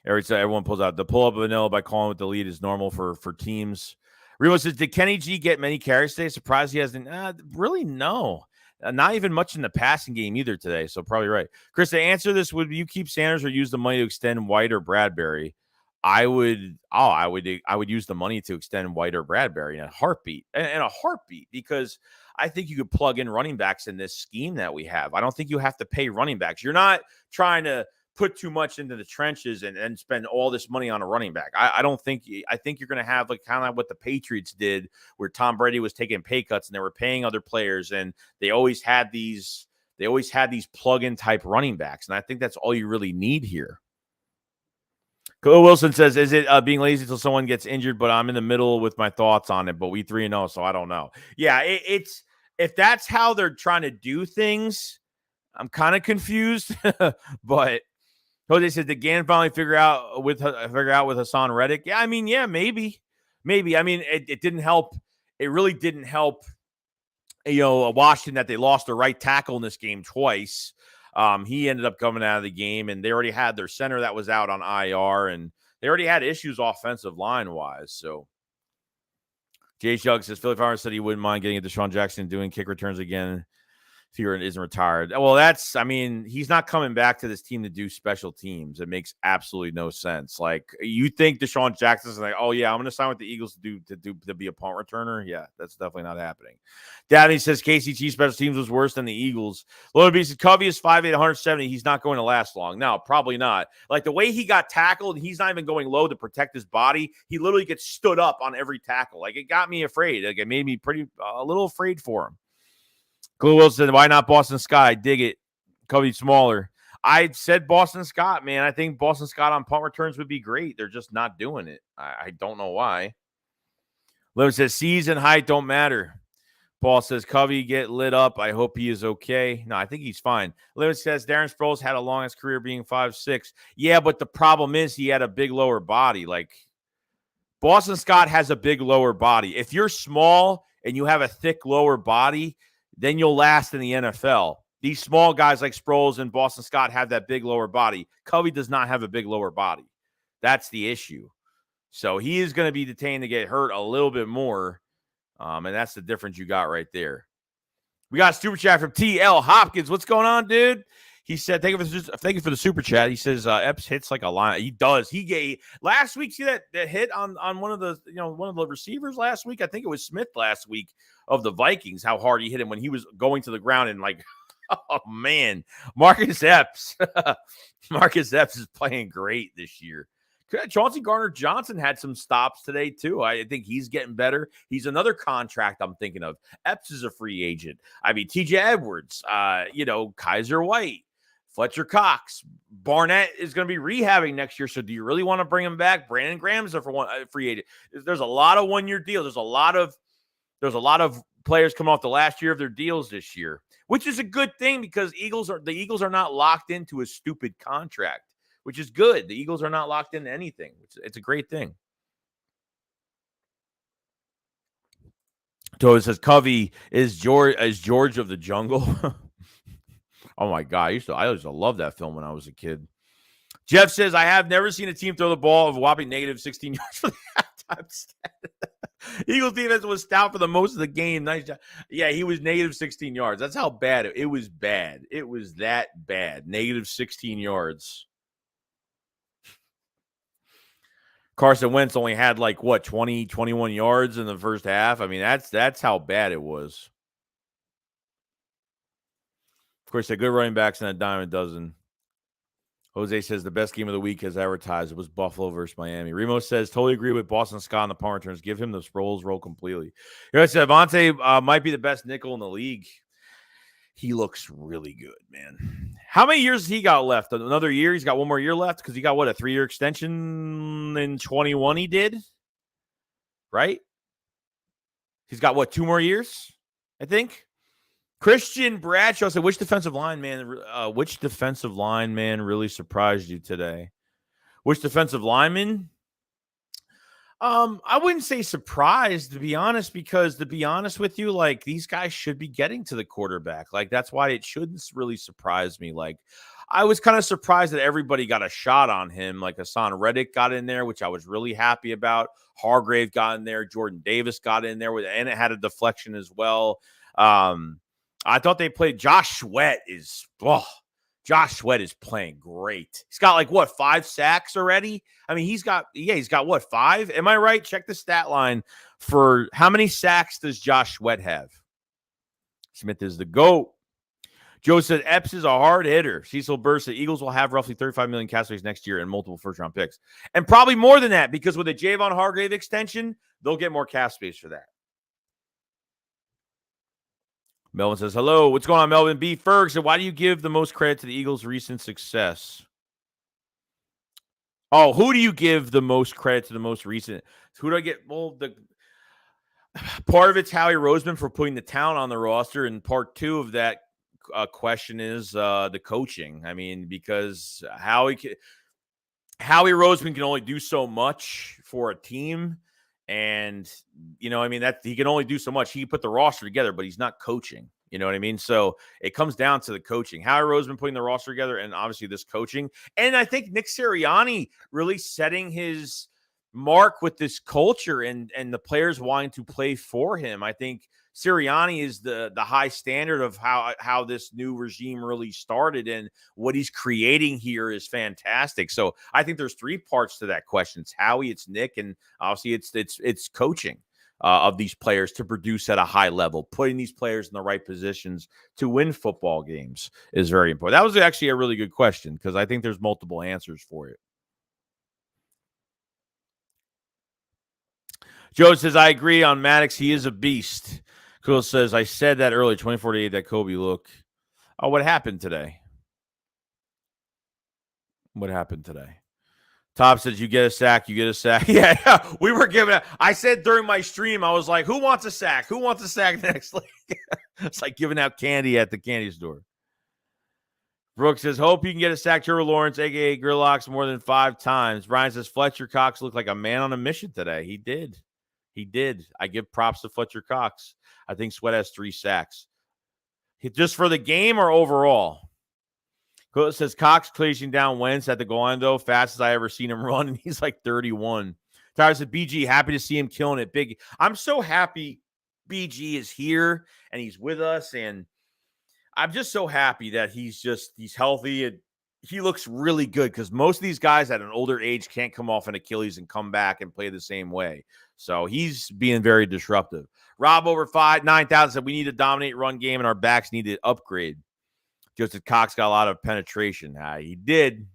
Everyone pulls out. The pull up of vanilla by calling with the lead is normal for teams. Remo says, did Kenny G get many carries today? Surprised he hasn't. Really, no. Not even much in the passing game either today. So probably right. Chris, to answer this, would you keep Sanders or use the money to extend White or Bradbury? I would use the money to extend White or Bradbury in a heartbeat. Because I think you could plug in running backs in this scheme that we have. I don't think you have to pay running backs. You're not trying to put too much into the trenches and spend all this money on a running back. I think you're going to have like kind of what the Patriots did, where Tom Brady was taking pay cuts and they were paying other players, and they always had these plug-in type running backs. And I think that's all you really need here. Khalil Wilson says, is it being lazy until someone gets injured? But I'm in the middle with my thoughts on it, but we 3-0, so I don't know. Yeah, it's if that's how they're trying to do things, I'm kind of confused, but Jose said, did Gannon finally figure out with Hassan Reddick? Yeah, maybe. I mean, it didn't help. It really didn't help. Washington that they lost their right tackle in this game twice. He ended up coming out of the game, and they already had their center that was out on IR, and they already had issues offensive line wise. So, Jay Shug says Philly Farmer said he wouldn't mind getting a Deshaun Jackson doing kick returns again. Fear isn't retired. Well, he's not coming back to this team to do special teams. It makes absolutely no sense. Like, you think Deshaun Jackson's like, oh yeah, I'm going to sign with the Eagles to be a punt returner? Yeah, that's definitely not happening. Daddy says KCT special teams was worse than the Eagles. Logan B says Covey is 5'8", 170. He's not going to last long. No, probably not. Like the way he got tackled, he's not even going low to protect his body. He literally gets stood up on every tackle. Like, it got me afraid. Like, it made me a little afraid for him. Glue Wilson, why not Boston Scott? I dig it. Covey smaller. I said Boston Scott, man. I think Boston Scott on punt returns would be great. They're just not doing it. I don't know why. Lewin says C's and height don't matter. Paul says Covey get lit up. I hope he is okay. No, I think he's fine. Lewin says Darren Sproles had a longest career being 5'6". Yeah, but the problem is he had a big lower body. Like, Boston Scott has a big lower body. If you're small and you have a thick lower body, then you'll last in the NFL. These small guys like Sproles and Boston Scott have that big lower body. Covey does not have a big lower body. That's the issue. So he is going to be detained to get hurt a little bit more. And that's the difference you got right there. We got a super chat from TL Hopkins. What's going on, dude? He said, thank you for the super chat. He says, Epps hits like a line. He does. He gave last week. See that hit on one of the receivers last week? I think it was Smith last week of the Vikings, how hard he hit him when he was going to the ground, and like, oh man, Marcus Epps. Marcus Epps is playing great this year. Chauncey Gardner-Johnson had some stops today, too. I think he's getting better. He's another contract I'm thinking of. Epps is a free agent. I mean, TJ Edwards, Kaiser White, Fletcher Cox. Barnett is going to be rehabbing next year, so do you really want to bring him back? Brandon Graham's a free agent. There's a lot of one-year deals. There's a lot of players coming off the last year of their deals this year, which is a good thing because the Eagles are not locked into a stupid contract, which is good. The Eagles are not locked into anything. It's a great thing. So it says Covey is George of the Jungle. Oh my God. I used to love that film when I was a kid. Jeff says, I have never seen a team throw the ball of a whopping negative 16 yards for the halftime stat. Eagles defense was stout for the most of the game. Nice job. Yeah, he was negative 16 yards. That's how bad it was. Bad. It was that bad. Negative 16 yards. Carson Wentz only had 20, 21 yards in the first half. I mean, that's how bad it was. Of course, they're good running backs and a dime a dozen. Jose says the best game of the week as advertised. It was Buffalo versus Miami. Remo says, totally agree with Boston Scott on the punt returns. Give him the Sproles role completely. I said Devonta might be the best nickel in the league. He looks really good, man. How many years has he got left? Another year? He's got one more year left because he got, a 3-year extension in 21 he did? Right? He's got, 2 more years, I think? Christian Bradshaw said, which defensive line man really surprised you today? Which defensive lineman? I wouldn't say surprised, to be honest, because to be honest with you, like these guys should be getting to the quarterback. Like that's why it shouldn't really surprise me. Like I was kind of surprised that everybody got a shot on him. Like Hassan Reddick got in there, which I was really happy about. Hargrave got in there. Jordan Davis got in there and it had a deflection as well. I thought they played. Josh Sweat is playing great. He's got like 5 sacks already? I mean, he's got 5? Am I right? Check the stat line for how many sacks does Josh Sweat have? Smith is the GOAT. Joe said Epps is a hard hitter. Cecil Burr said Eagles will have roughly 35 million cap space next year and multiple first-round picks. And probably more than that because with a Javon Hargrave extension, they'll get more cap space for that. Melvin says, hello. What's going on, Melvin? B. Ferguson, why do you give the most credit to the Eagles' recent success? Oh, who do you give the most credit to the most recent? Who do I get? Well, the part of it's Howie Roseman for putting the talent on the roster, and part 2 of that question is the coaching. I mean, because Howie Roseman can only do so much for a team. And, that he can only do so much. He can put the roster together, but he's not coaching. You know what I mean? So it comes down to the coaching. Howie Roseman putting the roster together and obviously this coaching. And I think Nick Sirianni really setting his mark with this culture and the players wanting to play for him. I think Sirianni is the high standard of how this new regime really started, and what he's creating here is fantastic. So I think there's 3 parts to that question. It's Howie, it's Nick, and obviously it's coaching of these players to produce at a high level. Putting these players in the right positions to win football games is very important. That was actually a really good question because I think there's multiple answers for it. Joe says, I agree on Maddox. He is a beast. Cool says, I said that earlier, 24-8, that Kobe look. Oh, what happened today? What happened today? Top says, you get a sack, you get a sack. Yeah, we were giving out. I said during my stream, I was like, who wants a sack? Who wants a sack next? It's like giving out candy at the candy store. Brooks says, hope you can get a sack. Trevor Lawrence, a.k.a. Grillox, more than 5 times. Brian says, Fletcher Cox looked like a man on a mission today. He did. I give props to Fletcher Cox. I think Sweat has 3 sacks. Just for the game or overall? It says Cox chasing down Wentz at the goal line, though. Fastest I ever seen him run, and he's like 31. Tyler said, BG, happy to see him killing it big. I'm so happy BG is here, and he's with us, and I'm just so happy that he's healthy, and he looks really good because most of these guys at an older age can't come off an Achilles and come back and play the same way. So he's being very disruptive. Rob over 9,000 said, we need to dominate run game, and our backs need to upgrade. Just that Cox got a lot of penetration. He did.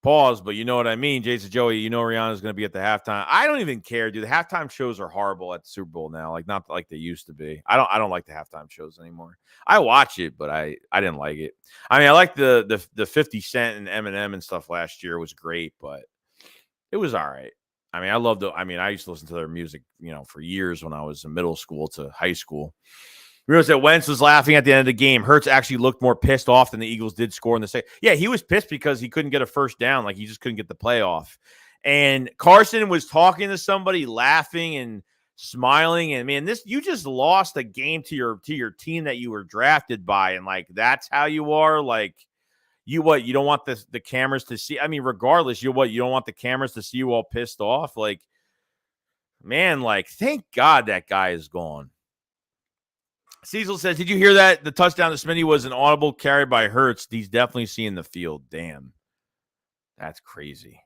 Pause, but you know what I mean. Jason Joey, Rihanna's going to be at the halftime. I don't even care, dude. The halftime shows are horrible at the Super Bowl now, like not like they used to be. I don't like the halftime shows anymore. I watch it, but I didn't like it. I mean, I like the 50 Cent and Eminem and stuff last year was great, but it was all right. I mean, I used to listen to their music, for years when I was in middle school to high school. Realize that Wentz was laughing at the end of the game. Hurts actually looked more pissed off than the Eagles did score in the second. Yeah, he was pissed because he couldn't get a first down. Like, he just couldn't get the playoff. And Carson was talking to somebody, laughing and smiling. And, man, you just lost a game to your team that you were drafted by. And, like, that's how you are? Like, you don't want the cameras to see? I mean, regardless, you don't want the cameras to see you all pissed off? Like, man, like, thank God that guy is gone. Cecil says, did you hear that? The touchdown to Smitty was an audible carry by Hurts. He's definitely seeing the field. Damn. That's crazy.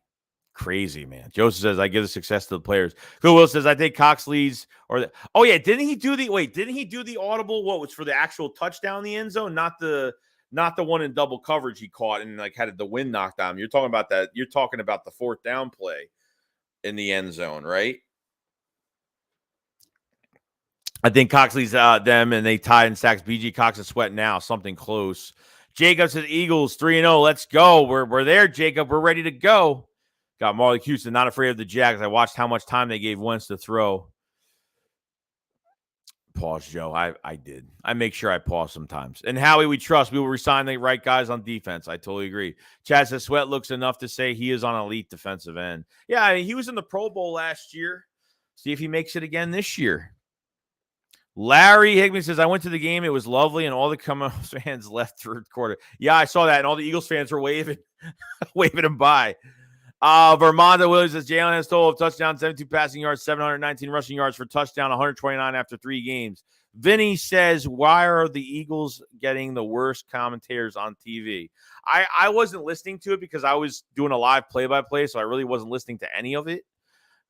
Crazy, man. Joseph says, I give the success to the players. Phil Will says, I think Cox leads. Didn't he do the audible? What was for the actual touchdown in the end zone? Not the one in double coverage he caught and like had the wind knocked on him. You're talking about that. You're talking about the 4th down play in the end zone, right? I think Cox leads them, and they tied in sacks. BG, Cox, and Sweat now. Something close. Jacob says, Eagles 3-0. Let's go. We're there, Jacob. We're ready to go. Got Marley Houston, not afraid of the Jags. I watched how much time they gave Wentz to throw. pause, Joe. I did. I make sure I pause sometimes. And Howie, we trust. We will resign the right guys on defense. I totally agree. Chad says Sweat looks enough to say he is on elite defensive end. Yeah, I mean, he was in the Pro Bowl last year. See if he makes it again this year. Larry Hickman says, I went to the game. It was lovely, and all the Cubs fans left third quarter. Yeah, I saw that, and all the Eagles fans were waving him by. Vermonta Williams says, Jalen has total of touchdowns, 72 passing yards, 719 rushing yards for touchdown, 129 after 3 games. Vinny says, why are the Eagles getting the worst commentators on TV? I wasn't listening to it because I was doing a live play-by-play, so I really wasn't listening to any of it.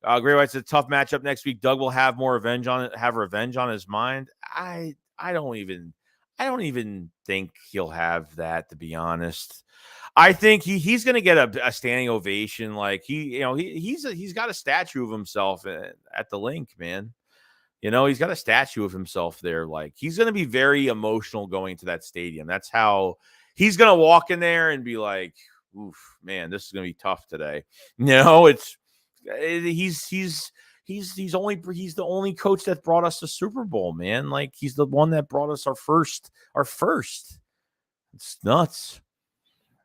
Gray White says, tough matchup next week. Doug will have revenge on his mind. I don't even think he'll have that, to be honest. I think he's going to get a standing ovation. Like he's got a statue of himself at the link, man. He's got a statue of himself there. Like he's going to be very emotional going to that stadium. That's how he's going to walk in there and be like, "Oof, man, this is going to be tough today." He's the only coach that brought us the Super Bowl, man. Like he's the one that brought us our first. It's nuts.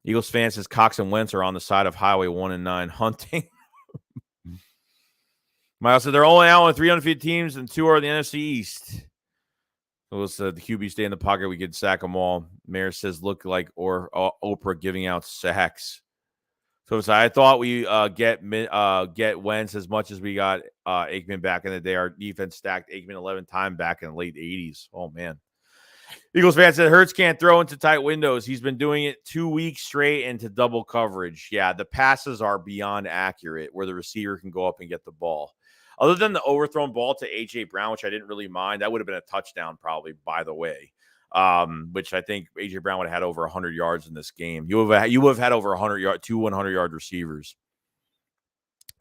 Eagles fans says Cox and Wentz are on the side of Highway 1 and 9 hunting. Miles said they're only out with 3 undefeated teams and 2 are in the NFC East. Lewis said the QB stay in the pocket. We could sack them all. Mayor says look like Oprah giving out sacks. So I thought we get Wentz as much as we got Aikman back in the day. Our defense stacked Aikman 11 times back in the late 80s. Oh, man. Eagles fan said Hurts can't throw into tight windows. He's been doing it 2 weeks straight into double coverage. Yeah, the passes are beyond accurate where the receiver can go up and get the ball. Other than the overthrown ball to A.J. Brown, which I didn't really mind, that would have been a touchdown probably, by the way, which I think A.J. Brown would have had over 100 yards in this game. You would have had over 2 100-yard receivers.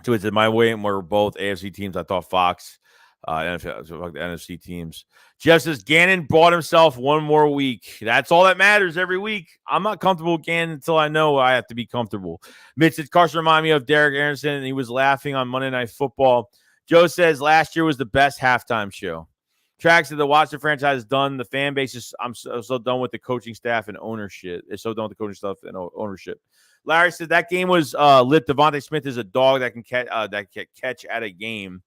So it's in my way, and we're both AFC teams. I thought Fox, NFL, the NFC teams. Jeff says Gannon bought himself one more week. That's all that matters every week. I'm not comfortable with Gannon until I know I have to be comfortable. Mitch says Carson reminded me of Derek Aronson, and he was laughing on Monday Night Football. Joe says last year was the best halftime show. Track said the Watson franchise is done. The fan base is I'm so done with the coaching staff and ownership. It's so done with the coaching staff and ownership. Larry said that game was lit. Devonta Smith is a dog that can catch at a game.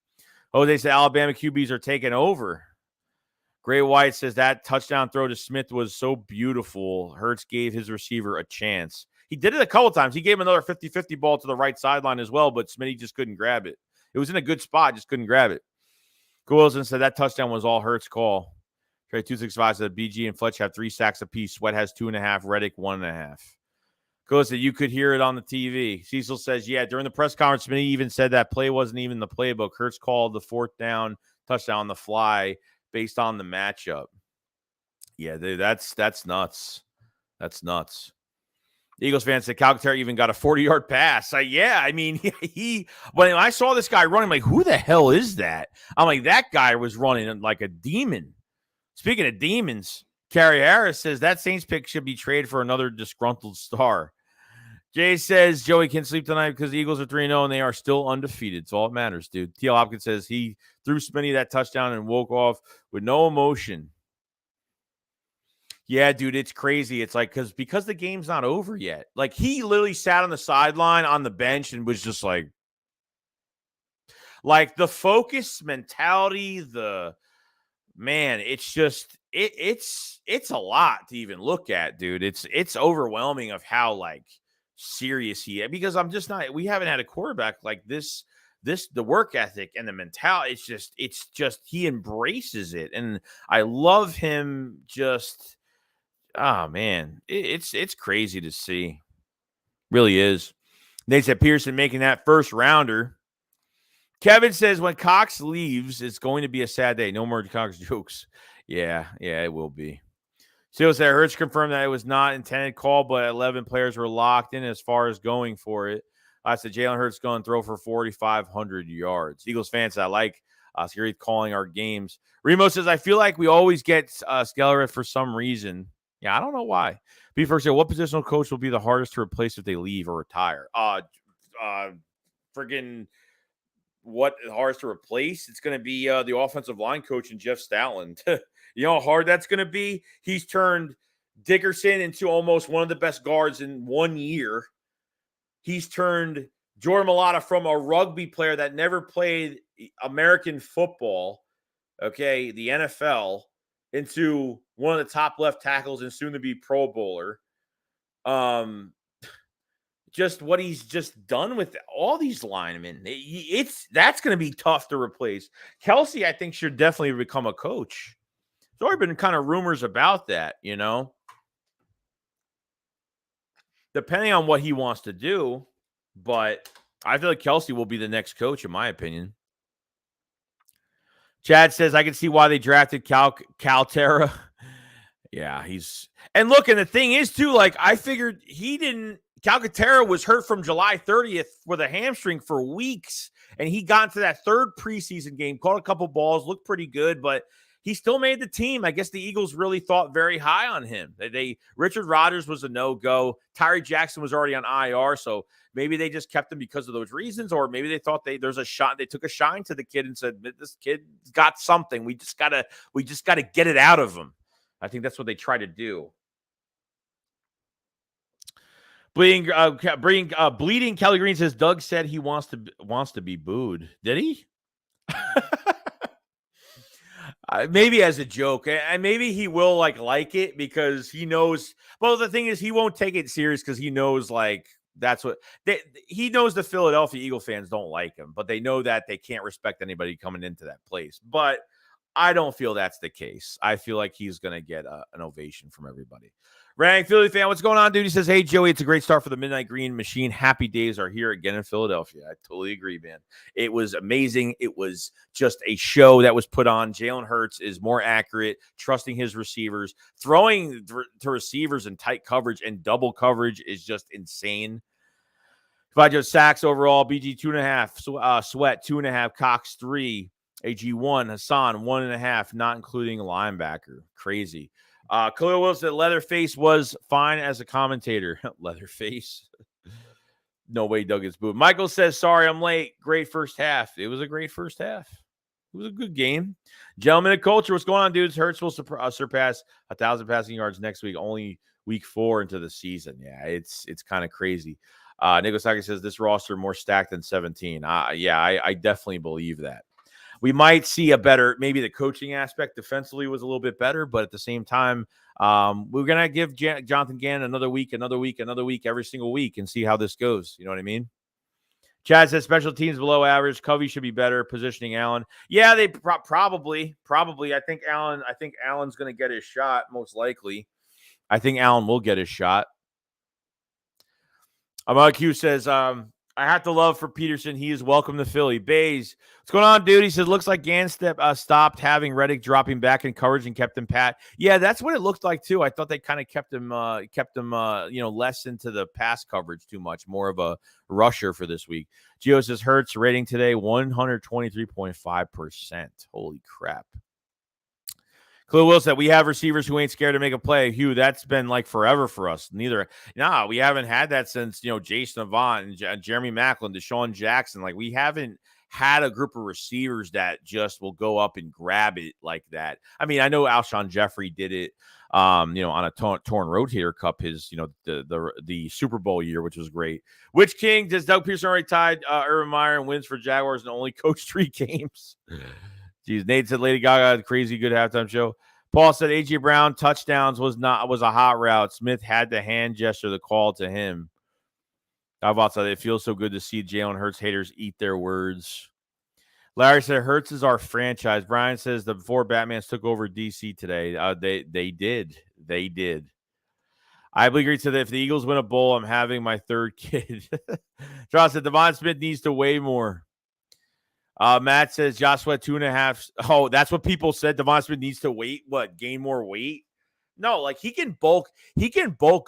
Jose said Alabama QBs are taking over. Gray White says that touchdown throw to Smith was so beautiful. Hurts gave his receiver a chance. He did it a couple times. He gave him another 50-50 ball to the right sideline as well, but Smitty just couldn't grab it. It was in a good spot, just couldn't grab it. Wilson said that touchdown was all Hurts' call. Trey 265 said BG and Fletcher have 3 sacks apiece. Sweat has 2.5. Reddick 1.5. Cool said you could hear it on the TV. Cecil says, yeah, during the press conference, Smitty even said that play wasn't even the playbook. Hurts called the 4th down touchdown on the fly based on the matchup. Yeah, that's nuts. That's nuts. The Eagles fan said Calcaterra even got a 40-yard pass. Yeah, I mean, when I saw this guy running, I'm like, who the hell is that? I'm like, that guy was running like a demon. Speaking of demons, Carrie Harris says that Saints pick should be traded for another disgruntled star. Jay says Joey can sleep tonight because the Eagles are 3-0 and they are still undefeated. It's all that matters, dude. T.L. Hopkins says he threw Smitty that touchdown and woke off with no emotion. Yeah, dude, it's crazy. It's like because the game's not over yet. Like he literally sat on the sideline on the bench and was just like the focus mentality, it's just it's a lot to even look at, dude. It's overwhelming of how serious he is because we haven't had a quarterback like this the work ethic and the mentality. It's just he embraces it, and I love him just. Oh, man, it's crazy to see. Really is. They said Pearson making that first rounder. Kevin says when Cox leaves, it's going to be a sad day. No more Cox jokes. Yeah, it will be. Still said Hurts confirmed that it was not intended call, but 11 players were locked in as far as going for it. I said Jalen Hurts going to throw for 4,500 yards. Eagles fans, I like Scary calling our games. Remo says, I feel like we always get Skeller for some reason. Yeah, I don't know why. B first said, what positional coach will be the hardest to replace if they leave or retire? Friggin' what hardest to replace? It's going to be the offensive line coach and Jeff Stoutland. You know how hard that's going to be? He's turned Dickerson into almost one of the best guards in 1 year. He's turned Jordan Mailata from a rugby player that never played American football, okay, the NFL, into one of the top left tackles and soon to be Pro Bowler. Just what he's just done with all these linemen. That's going to be tough to replace. Kelsey, I think, should definitely become a coach. There's already been kind of rumors about that, you know, depending on what he wants to do. But I feel like Kelsey will be the next coach, in my opinion. Chad says, I can see why they drafted Calcaterra. Yeah, and look, and the thing is, too, like, I figured Calcaterra was hurt from July 30th with a hamstring for weeks, and he got into that third preseason game, caught a couple balls, looked pretty good, but he still made the team. I guess the Eagles really thought very high on him. Richard Rodgers was a no-go. Tyree Jackson was already on IR, so maybe they just kept him because of those reasons, or maybe they thought there's a shot. They took a shine to the kid and said, this kid got something. We just gotta get it out of him. I think that's what they try to do. Bleeding Kelly Green says Doug said he wants to be booed. Did he? Maybe as a joke, and maybe he will like it because he knows. Well, the thing is, he won't take it serious because he knows that's what he knows. The Philadelphia Eagle fans don't like him, but they know that they can't respect anybody coming into that place. But I don't feel that's the case. I feel like he's going to get an ovation from everybody. Rang Philly fan, what's going on, dude? He says, hey, Joey, it's a great start for the Midnight Green Machine. Happy days are here again in Philadelphia. I totally agree, man. It was amazing. It was just a show that was put on. Jalen Hurts is more accurate, trusting his receivers. Throwing to receivers in tight coverage and double coverage is just insane. If I just sacks overall, BG 2.5, Sweat 2.5, Cox 3, AG 1, Hassan 1.5, not including a linebacker. Crazy. Khalil Wilson, Leatherface was fine as a commentator. Leatherface. No way Doug is booed. Michael says, sorry, I'm late. Great first half. It was a great first half. It was a good game. Gentlemen of culture, what's going on, dudes? Hurts will surpass 1,000 passing yards next week, only week 4 into the season. Yeah, it's kind of crazy. Nicholas Saki says, this roster more stacked than 17. I definitely believe that. We might see a better, maybe the coaching aspect defensively was a little bit better, but at the same time, we're going to give Jonathan Gannon another week, every single week and see how this goes. You know what I mean? Chad says special teams below average. Covey should be better positioning Allen. Yeah, they probably. I think Allen's going to get his shot most likely. I think Allen will get his shot. Amag Q says, I have to love for Peterson. He is welcome to Philly. Bays, what's going on, dude? He says, looks like Gann stopped having Reddick dropping back in coverage and kept him pat. Yeah, that's what it looked like, too. I thought they kind of kept him less into the pass coverage too much, more of a rusher for this week. Gio says, Hurts rating today, 123.5%. Holy crap. Khalil Will said, we have receivers who ain't scared to make a play. Hugh, that's been like forever for us. We haven't had that since, Jason Avant and Jeremy Maclin, Deshaun Jackson. Like, we haven't had a group of receivers that just will go up and grab it like that. I mean, I know Alshon Jeffrey did it, on a torn rotator cup, his, the Super Bowl year, which was great. Which King, does Doug Pearson already tied Urban Meyer and wins for Jaguars and only coached 3 games? Jeez, Nate said Lady Gaga, crazy good halftime show. Paul said A.J. Brown touchdowns was a hot route. Smith had the hand gesture, the call to him. It feels so good to see Jalen Hurts haters eat their words. Larry said Hurts is our franchise. Brian says the 4 Batmans took over DC today. They did. I agree to that. If the Eagles win a bowl, I'm having my 3rd kid. Charles said Devon Smith needs to weigh more. Matt says Joshua 2.5. Oh, that's what people said. Devon Smith needs to gain more weight. No, like he can bulk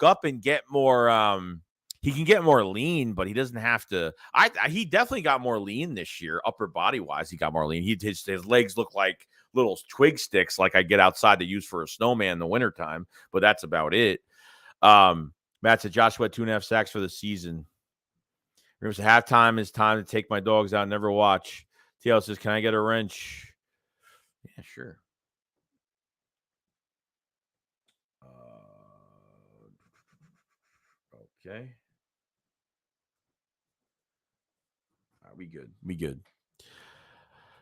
up and get more. He can get more lean, but he doesn't have to. He definitely got more lean this year, upper body wise. He got more lean. His legs look like little twig sticks, like I get outside to use for a snowman in the wintertime, but that's about it. Matt said Joshua 2.5 sacks for the season. Remember, halftime is time to take my dogs out and never watch. TL says, can I get a wrench? Yeah, sure. Okay. All right, we good. We good.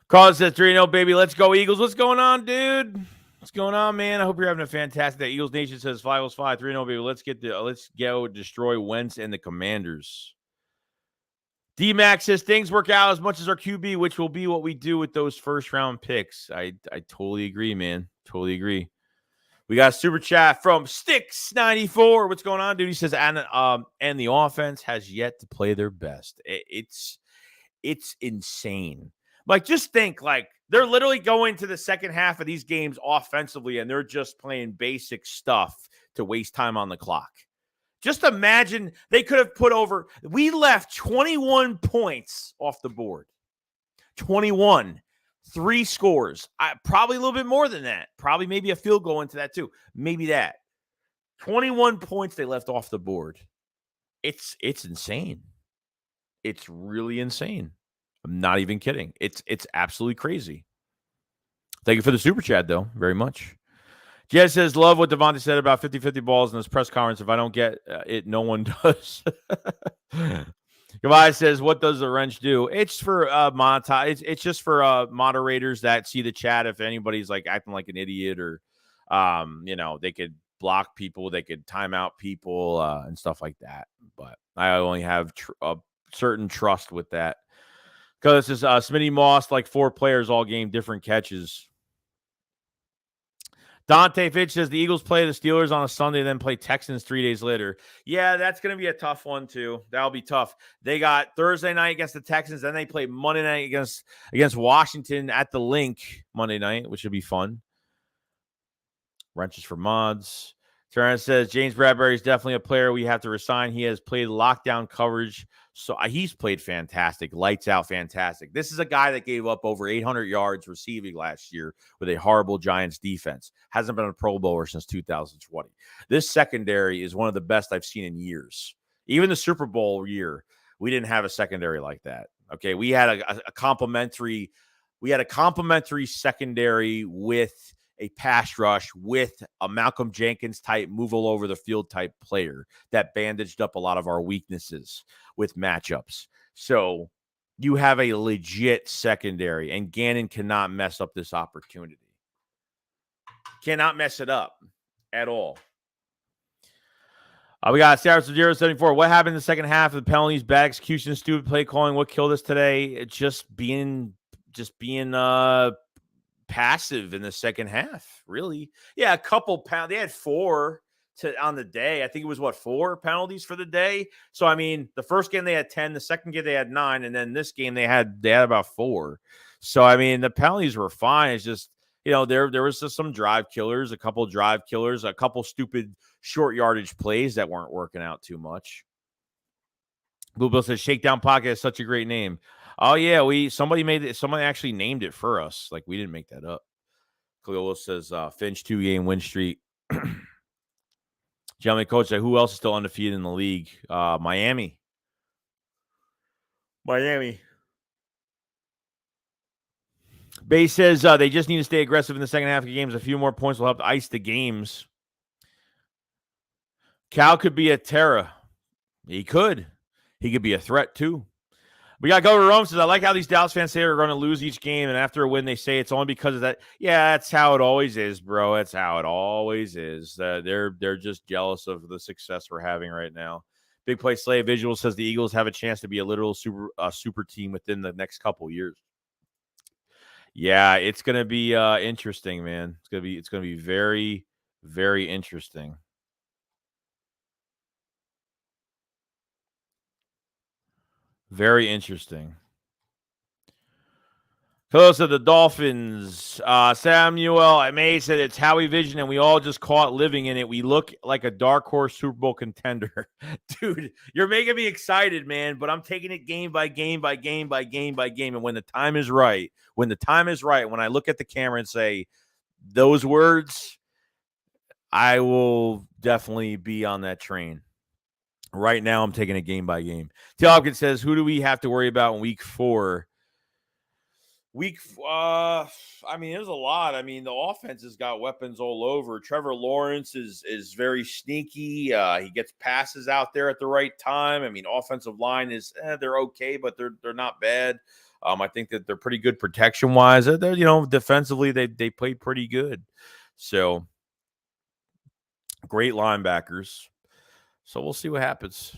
Carl says 3-0, baby. Let's go, Eagles. What's going on, dude? What's going on, man? I hope you're having a fantastic day. Eagles Nation says 5-5, 3-0, baby. Let's go destroy Wentz and the Commanders. D-Max says things work out as much as our QB, which will be what we do with those first-round picks. I totally agree, man. Totally agree. We got a super chat from Sticks94. What's going on, dude? He says, and the offense has yet to play their best. It's insane. Like, just think, like, they're literally going to the second half of these games offensively, and they're just playing basic stuff to waste time on the clock. Just imagine they could have put over – we left 21 points off the board. 21. 3 scores. Probably a little bit more than that. Probably maybe a field goal into that too. Maybe that. 21 points they left off the board. It's insane. It's really insane. I'm not even kidding. It's absolutely crazy. Thank you for the super chat, though, very much. Jed says, love what Devonta said about 50-50 balls in this press conference. If I don't get it, no one does. Goodbye says, what does the wrench do? It's for monetize. It's just for moderators that see the chat. If anybody's like acting like an idiot or, they could block people, they could time out people and stuff like that. But I only have a certain trust with that. Because this is Smitty Moss, like 4 players all game, different catches. Dante Fitch says the Eagles play the Steelers on a Sunday, then play Texans 3 days later. Yeah, that's going to be a tough one, too. That'll be tough. They got Thursday night against the Texans, then they play Monday night against Washington at the Link Monday night, which will be fun. Wrenches for mods. Turner says James Bradbury is definitely a player we have to resign. He has played lockdown coverage, so he's played fantastic, lights out fantastic. This is a guy that gave up over 800 yards receiving last year with a horrible Giants defense. Hasn't been a Pro Bowler since 2020. This secondary is one of the best I've seen in years. Even the Super Bowl year, we didn't have a secondary like that. Okay, we had a complimentary secondary with a pass rush with a Malcolm Jenkins type move all over the field type player that bandaged up a lot of our weaknesses with matchups. So you have a legit secondary, and Gannon cannot mess up this opportunity. Cannot mess it up at all. We got Sarah 074. What happened in the second half of the penalties, bad execution, stupid play calling? What killed us today? It's just being passive in the second half, really. Yeah, a couple pounds. They had 4 on the day. I think it was 4 penalties for the day. So I mean, the first game they had 10, the second game they had 9, and then this game they had about 4. So I mean, the penalties were fine. It's just, there was just some drive killers, a couple stupid short yardage plays that weren't working out too much. Blue Bill says Shakedown Pocket is such a great name. Oh yeah, somebody actually named it for us. Like, we didn't make that up. Cleola says Finch 2-game win streak. Gentleman coach said, who else is still undefeated in the league? Miami. Bay says they just need to stay aggressive in the second half of the games. A few more points will help to ice the games. Cal could be a terror. He could be a threat too. We got Go to Rome says, I like how these Dallas fans say they're going to lose each game, and after a win, they say it's only because of that. Yeah, that's how it always is, bro. That's how it always is. They're just jealous of the success we're having right now. Big Play Slave Visual says the Eagles have a chance to be a literal super team within the next couple years. Yeah, it's going to be interesting, man. It's going to be very, very interesting. Very interesting. Hello, said the Dolphins. Samuel May said it's Howie Vision, and we all just caught living in it. We look like a dark horse Super Bowl contender. Dude, you're making me excited, man, but I'm taking it game by game by game by game by game. And when the time is right, when I look at the camera and say those words, I will definitely be on that train. Right now, I'm taking it game by game. T. Hopkins says, who do we have to worry about in week 4? I mean, there's a lot. I mean, the offense has got weapons all over. Trevor Lawrence is very sneaky. He gets passes out there at the right time. I mean, offensive line is they're okay, but they're not bad. I think that they're pretty good protection wise. They're defensively they play pretty good. So great linebackers. So we'll see what happens.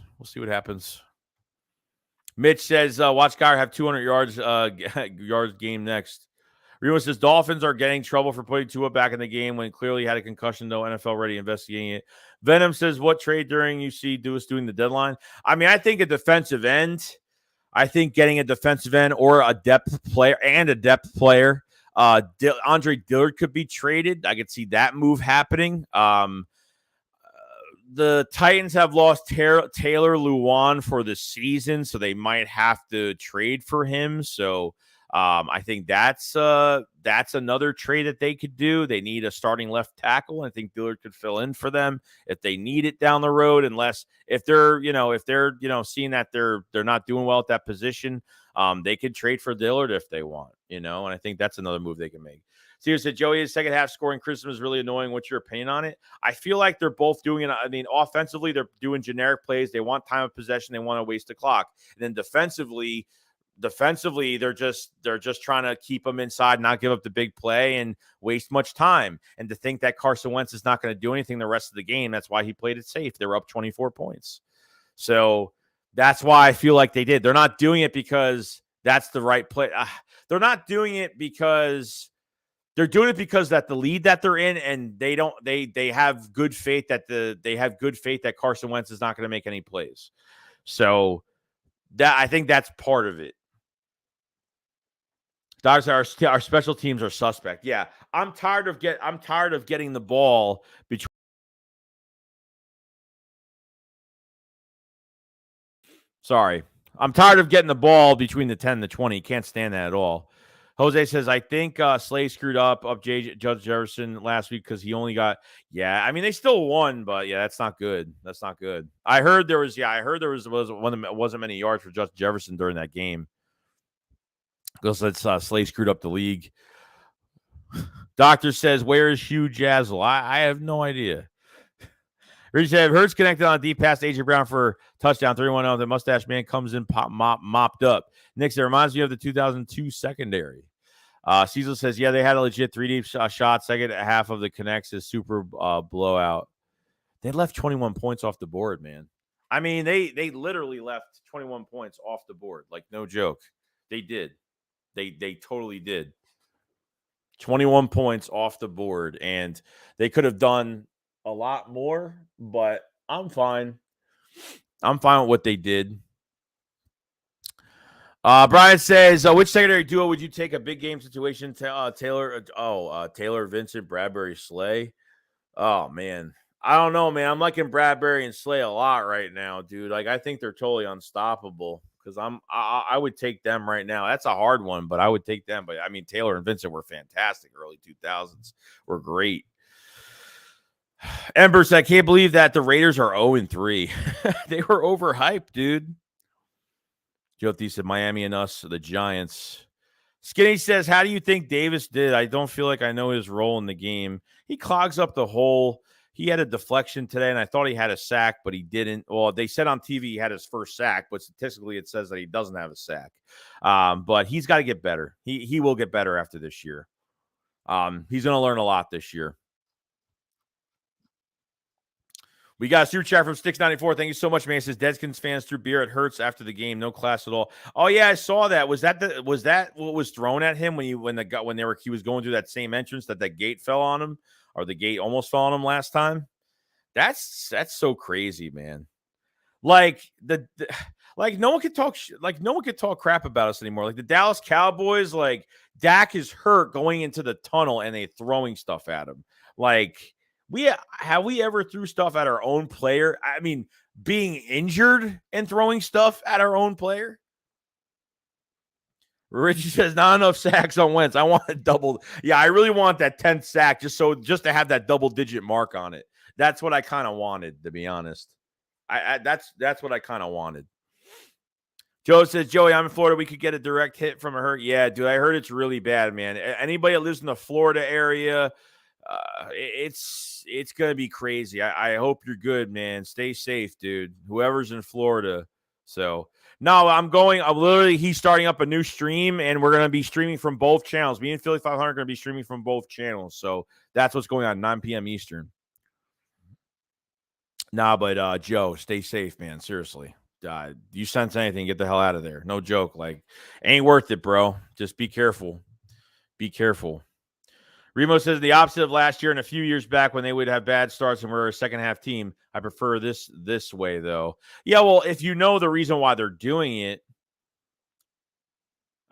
Mitch says, watch Guy have 200 yards yards game next. Remo says, Dolphins are getting trouble for putting Tua back in the game when clearly had a concussion, though NFL ready investigating it. Venom says, what trade during you see Dewis doing the deadline? I mean, I think a defensive end. I think getting a defensive end or a depth player. Andre Dillard could be traded. I could see that move happening. The Titans have lost Taylor Lewan for the season, so they might have to trade for him. So I think that's another trade that they could do. They need a starting left tackle. I think Dillard could fill in for them if they need it down the road. Unless if they're seeing that they're not doing well at that position, they could trade for Dillard if they want. And I think that's another move they can make. Steve said, Joey's second half scoring criticism is really annoying. What's your opinion on it? I feel like they're both doing it. I mean, offensively, they're doing generic plays. They want time of possession. They want to waste the clock. And then defensively, they're just trying to keep them inside, not give up the big play and waste much time. And to think that Carson Wentz is not going to do anything the rest of the game, that's why he played it safe. They were up 24 points. So that's why I feel like they did. They're not doing it because that's the right play. They're not doing it because they're doing it because that the lead that they're in, and they have good faith that Carson Wentz is not going to make any plays. So that I think that's part of it. Our special teams are suspect. Yeah, I'm tired of getting the ball between. Sorry, I'm tired of getting the ball between the 10 and the 20. Can't stand that at all. Jose says, I think Slay screwed up Judge Jefferson last week because he only got. Yeah, I mean they still won, but yeah, that's not good. I heard there wasn't many yards for Judge Jefferson during that game. Because Slay screwed up the league. Doctor says, where is Hugh Jazzle? I have no idea. Rich said, Hurts connected on a deep pass to A.J. Brown for touchdown. 3-1-0. The mustache man comes in mopped up. Nick, it reminds me of the 2002 secondary. Cecil says, yeah, they had a legit 3 deep shot. Second half of the Connects is super blowout. They left 21 points off the board, man. I mean, they literally left 21 points off the board. Like, no joke. They did. They totally did. 21 points off the board, and they could have done a lot more, but I'm fine. I'm fine with what they did. Brian says, which secondary duo would you take a big game situation? Taylor, Vincent, Bradbury, Slay. Oh, man. I don't know, man. I'm liking Bradbury and Slay a lot right now, dude. Like, I think they're totally unstoppable because I would take them right now. That's a hard one, but I would take them. But, I mean, Taylor and Vincent were fantastic. Early 2000s were great. Ember said, I can't believe that the Raiders are 0-3. They were overhyped, dude. Jyoti said, Miami and us, the Giants. Skinny says, how do you think Davis did? I don't feel like I know his role in the game. He clogs up the hole. He had a deflection today, and I thought he had a sack, but he didn't. Well, they said on TV he had his first sack, but statistically it says that he doesn't have a sack. But he's got to get better. He will get better after this year. He's going to learn a lot this year. We got a super chat from Sticks94. Thank you so much, man. It says Deadskins fans threw beer at Hurts after the game. No class at all. Oh yeah, I saw that. Was that what was thrown at him he was going through that same entrance that gate fell on him, or the gate almost fell on him last time? That's so crazy, man. Like no one could talk crap about us anymore. Like the Dallas Cowboys, like Dak is hurt going into the tunnel and they throwing stuff at him. Like have we ever threw stuff at our own player? I mean, being injured and throwing stuff at our own player. Richie says, not enough sacks on Wentz. I want a double. Yeah, I really want that 10th sack just to have that double-digit mark on it. That's what I kind of wanted, to be honest. That's what I kind of wanted. Joe says, Joey, I'm in Florida. We could get a direct hit from a hurricane. Yeah, dude, I heard it's really bad, man. Anybody that lives in the Florida area, it's going to be crazy. I hope you're good, man. Stay safe, dude. Whoever's in Florida. So, no, he's starting up a new stream, and we're going to be streaming from both channels. Me and Philly 500 are going to be streaming from both channels. So that's what's going on, 9 p.m. Eastern. Nah, but Joe, stay safe, man. Seriously. You sense anything, get the hell out of there. No joke. Like, ain't worth it, bro. Just be careful. Be careful. Remo says the opposite of last year and a few years back when they would have bad starts and we're a second half team. I prefer this way, though. Yeah, well, if you know the reason why they're doing it,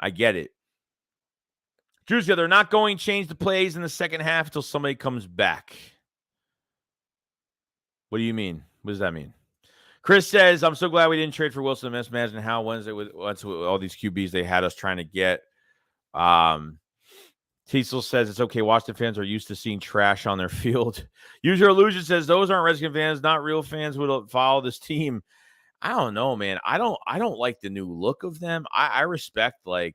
I get it. Drew's they're not going to change the plays in the second half until somebody comes back. What do you mean? What does that mean? Chris says, I'm so glad we didn't trade for Wilson. Imagine how Wednesday with all these QBs they had us trying to get. Teasel says it's okay. Washington fans are used to seeing trash on their field. User Illusion says those aren't Redskin fans, not real fans would follow this team. I don't know, man. I don't like the new look of them. I respect the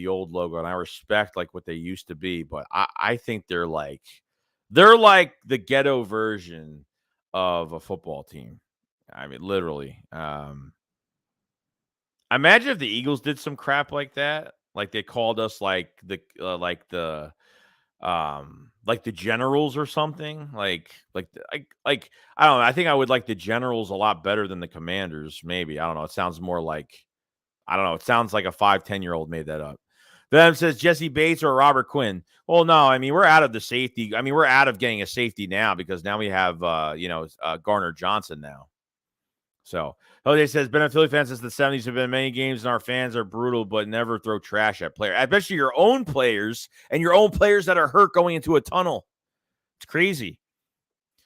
old logo and I respect like what they used to be, but I think they're like the ghetto version of a football team. I mean, literally. Imagine if the Eagles did some crap like that. Like they called us like the Generals or something. Like I don't know. I think I would like the Generals a lot better than the Commanders. Maybe, I don't know. It sounds more like, I don't know. It sounds like a 5-10-year-old made that up. Then says Jesse Bates or Robert Quinn. Well, no, I mean, we're out of the safety. I mean, we're out of getting a safety now because now we have, Garner Johnson now. So Jose says, been a Philly fan since the 70s. Have been many games, and our fans are brutal, but never throw trash at players. Especially your own players and your own players that are hurt going into a tunnel. It's crazy.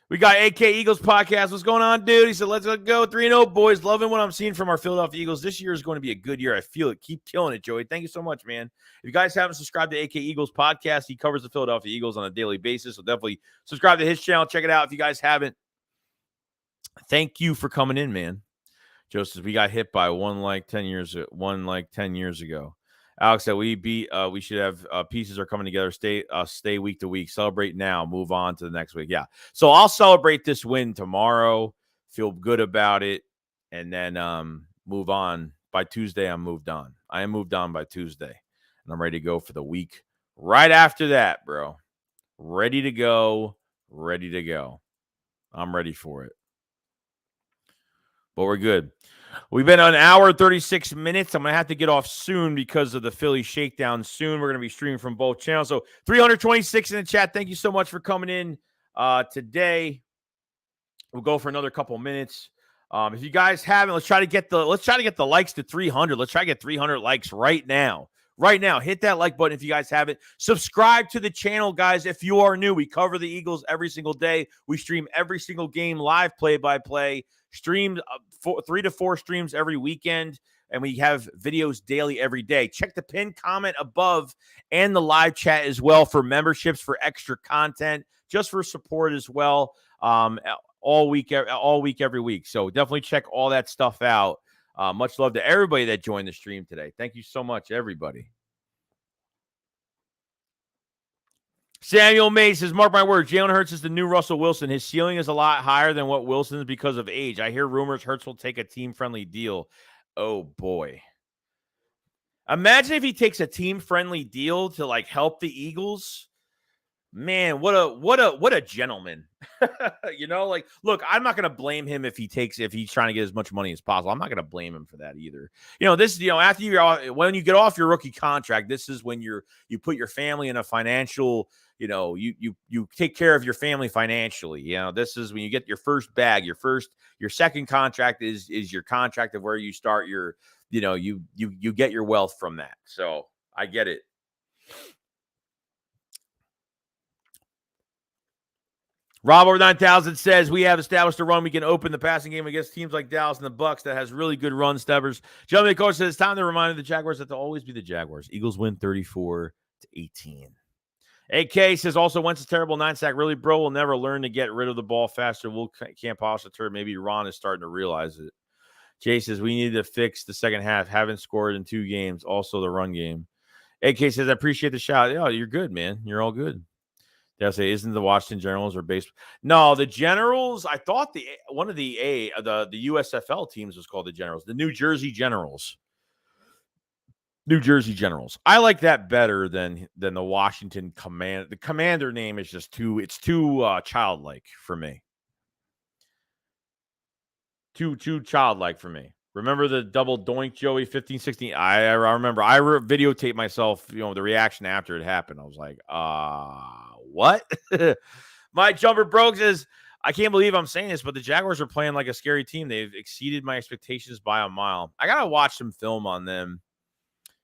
We got AK Eagles podcast. What's going on, dude? He said, let's go 3-0, boys. Loving what I'm seeing from our Philadelphia Eagles. This year is going to be a good year. I feel it. Keep killing it, Joey. Thank you so much, man. If you guys haven't subscribed to AK Eagles podcast, he covers the Philadelphia Eagles on a daily basis. So definitely subscribe to his channel. Check it out if you guys haven't. Thank you for coming in, man. Joe says, we got hit by one like 10 years ago. Alex said, we should have pieces are coming together. Stay week to week. Celebrate now. Move on to the next week. Yeah. So I'll celebrate this win tomorrow. Feel good about it. And then move on. By Tuesday, I'm moved on. I am moved on by Tuesday. And I'm ready to go for the week right after that, bro. Ready to go. I'm ready for it. But we're good. We've been an hour, 36 minutes. I'm going to have to get off soon because of the Philly shakedown soon. We're going to be streaming from both channels. So 326 in the chat. Thank you so much for coming in today. We'll go for another couple minutes. If you guys haven't, let's try to get the likes to 300. Let's try to get 300 likes right now. Right now, hit that like button if you guys haven't. Subscribe to the channel, guys, if you are new. We cover the Eagles every single day. We stream every single game live play-by-play. Streamed 3 to 4 streams every weekend, and we have videos daily every day. Check the pinned comment above and the live chat as well for memberships, for extra content, just for support as well, all week, every week. So definitely check all that stuff out. Much love to everybody that joined the stream today. Thank you so much, everybody. Samuel May says, mark my words, Jalen Hurts is the new Russell Wilson. His ceiling is a lot higher than what Wilson's because of age. I hear rumors Hurts will take a team-friendly deal. Oh, boy. Imagine if he takes a team-friendly deal to, like, help the Eagles. Man, what a gentleman. Look, I'm not going to blame him if he's trying to get as much money as possible. I'm not going to blame him for that either. After when you get off your rookie contract, this is when you put your family in a financial, you take care of your family financially. This is when you get your first bag, your second contract is your contract of where you start your, you get your wealth from that. So I get it. Rob over 9000 says, we have established a run. We can open the passing game against teams like Dallas and the Bucks that has really good run steppers. Gentlemen, coach says it's time to remind the Jaguars that they'll always be the Jaguars. Eagles win 34-18. AK says also Wentz is terrible 9-sack. Really, bro, will never learn to get rid of the ball faster. Can't polish the turd. Maybe Ron is starting to realize it. Jay says we need to fix the second half. Haven't scored in 2 games. Also the run game. AK says I appreciate the shout. Oh, you're good, man. You're all good. They'll say, isn't the Washington Generals or baseball? No, the Generals. I thought the USFL teams was called the Generals. The New Jersey Generals. New Jersey Generals. I like that better than the Washington Command. The Commander name is just too childlike for me. Too childlike for me. Remember the double doink, Joey, 15, 16? I remember. I videotaped myself, the reaction after it happened. I was like, what? My jumper broke says, I can't believe I'm saying this, but the Jaguars are playing like a scary team. They've exceeded my expectations by a mile. I got to watch some film on them.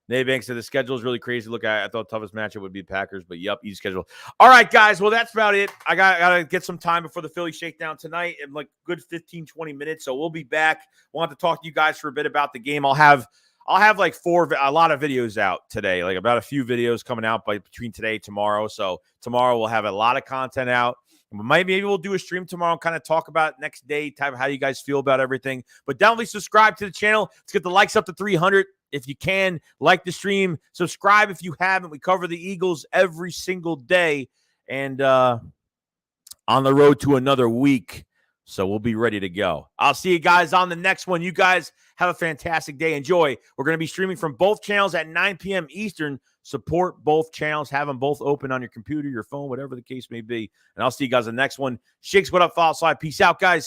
Nate Banks said the schedule is really crazy. Look, I thought the toughest matchup would be Packers, but yep, easy schedule. All right, guys. Well, that's about it. I got to get some time before the Philly shakedown tonight in like good 15, 20 minutes. So we'll be back. Want to talk to you guys for a bit about the game. I'll have like a lot of videos out today, like about a few videos coming out between today and tomorrow. So tomorrow we'll have a lot of content out. Maybe we'll do a stream tomorrow and kind of talk about next day, type of how you guys feel about everything. But definitely subscribe to the channel. Let's get the likes up to 300. If you can, like the stream, subscribe if you haven't. We cover the Eagles every single day and on the road to another week. So we'll be ready to go. I'll see you guys on the next one. You guys have a fantastic day. Enjoy. We're going to be streaming from both channels at 9 p.m. Eastern. Support both channels. Have them both open on your computer, your phone, whatever the case may be. And I'll see you guys on the next one. SHAKESQUAD up, follow slide. Peace out, guys.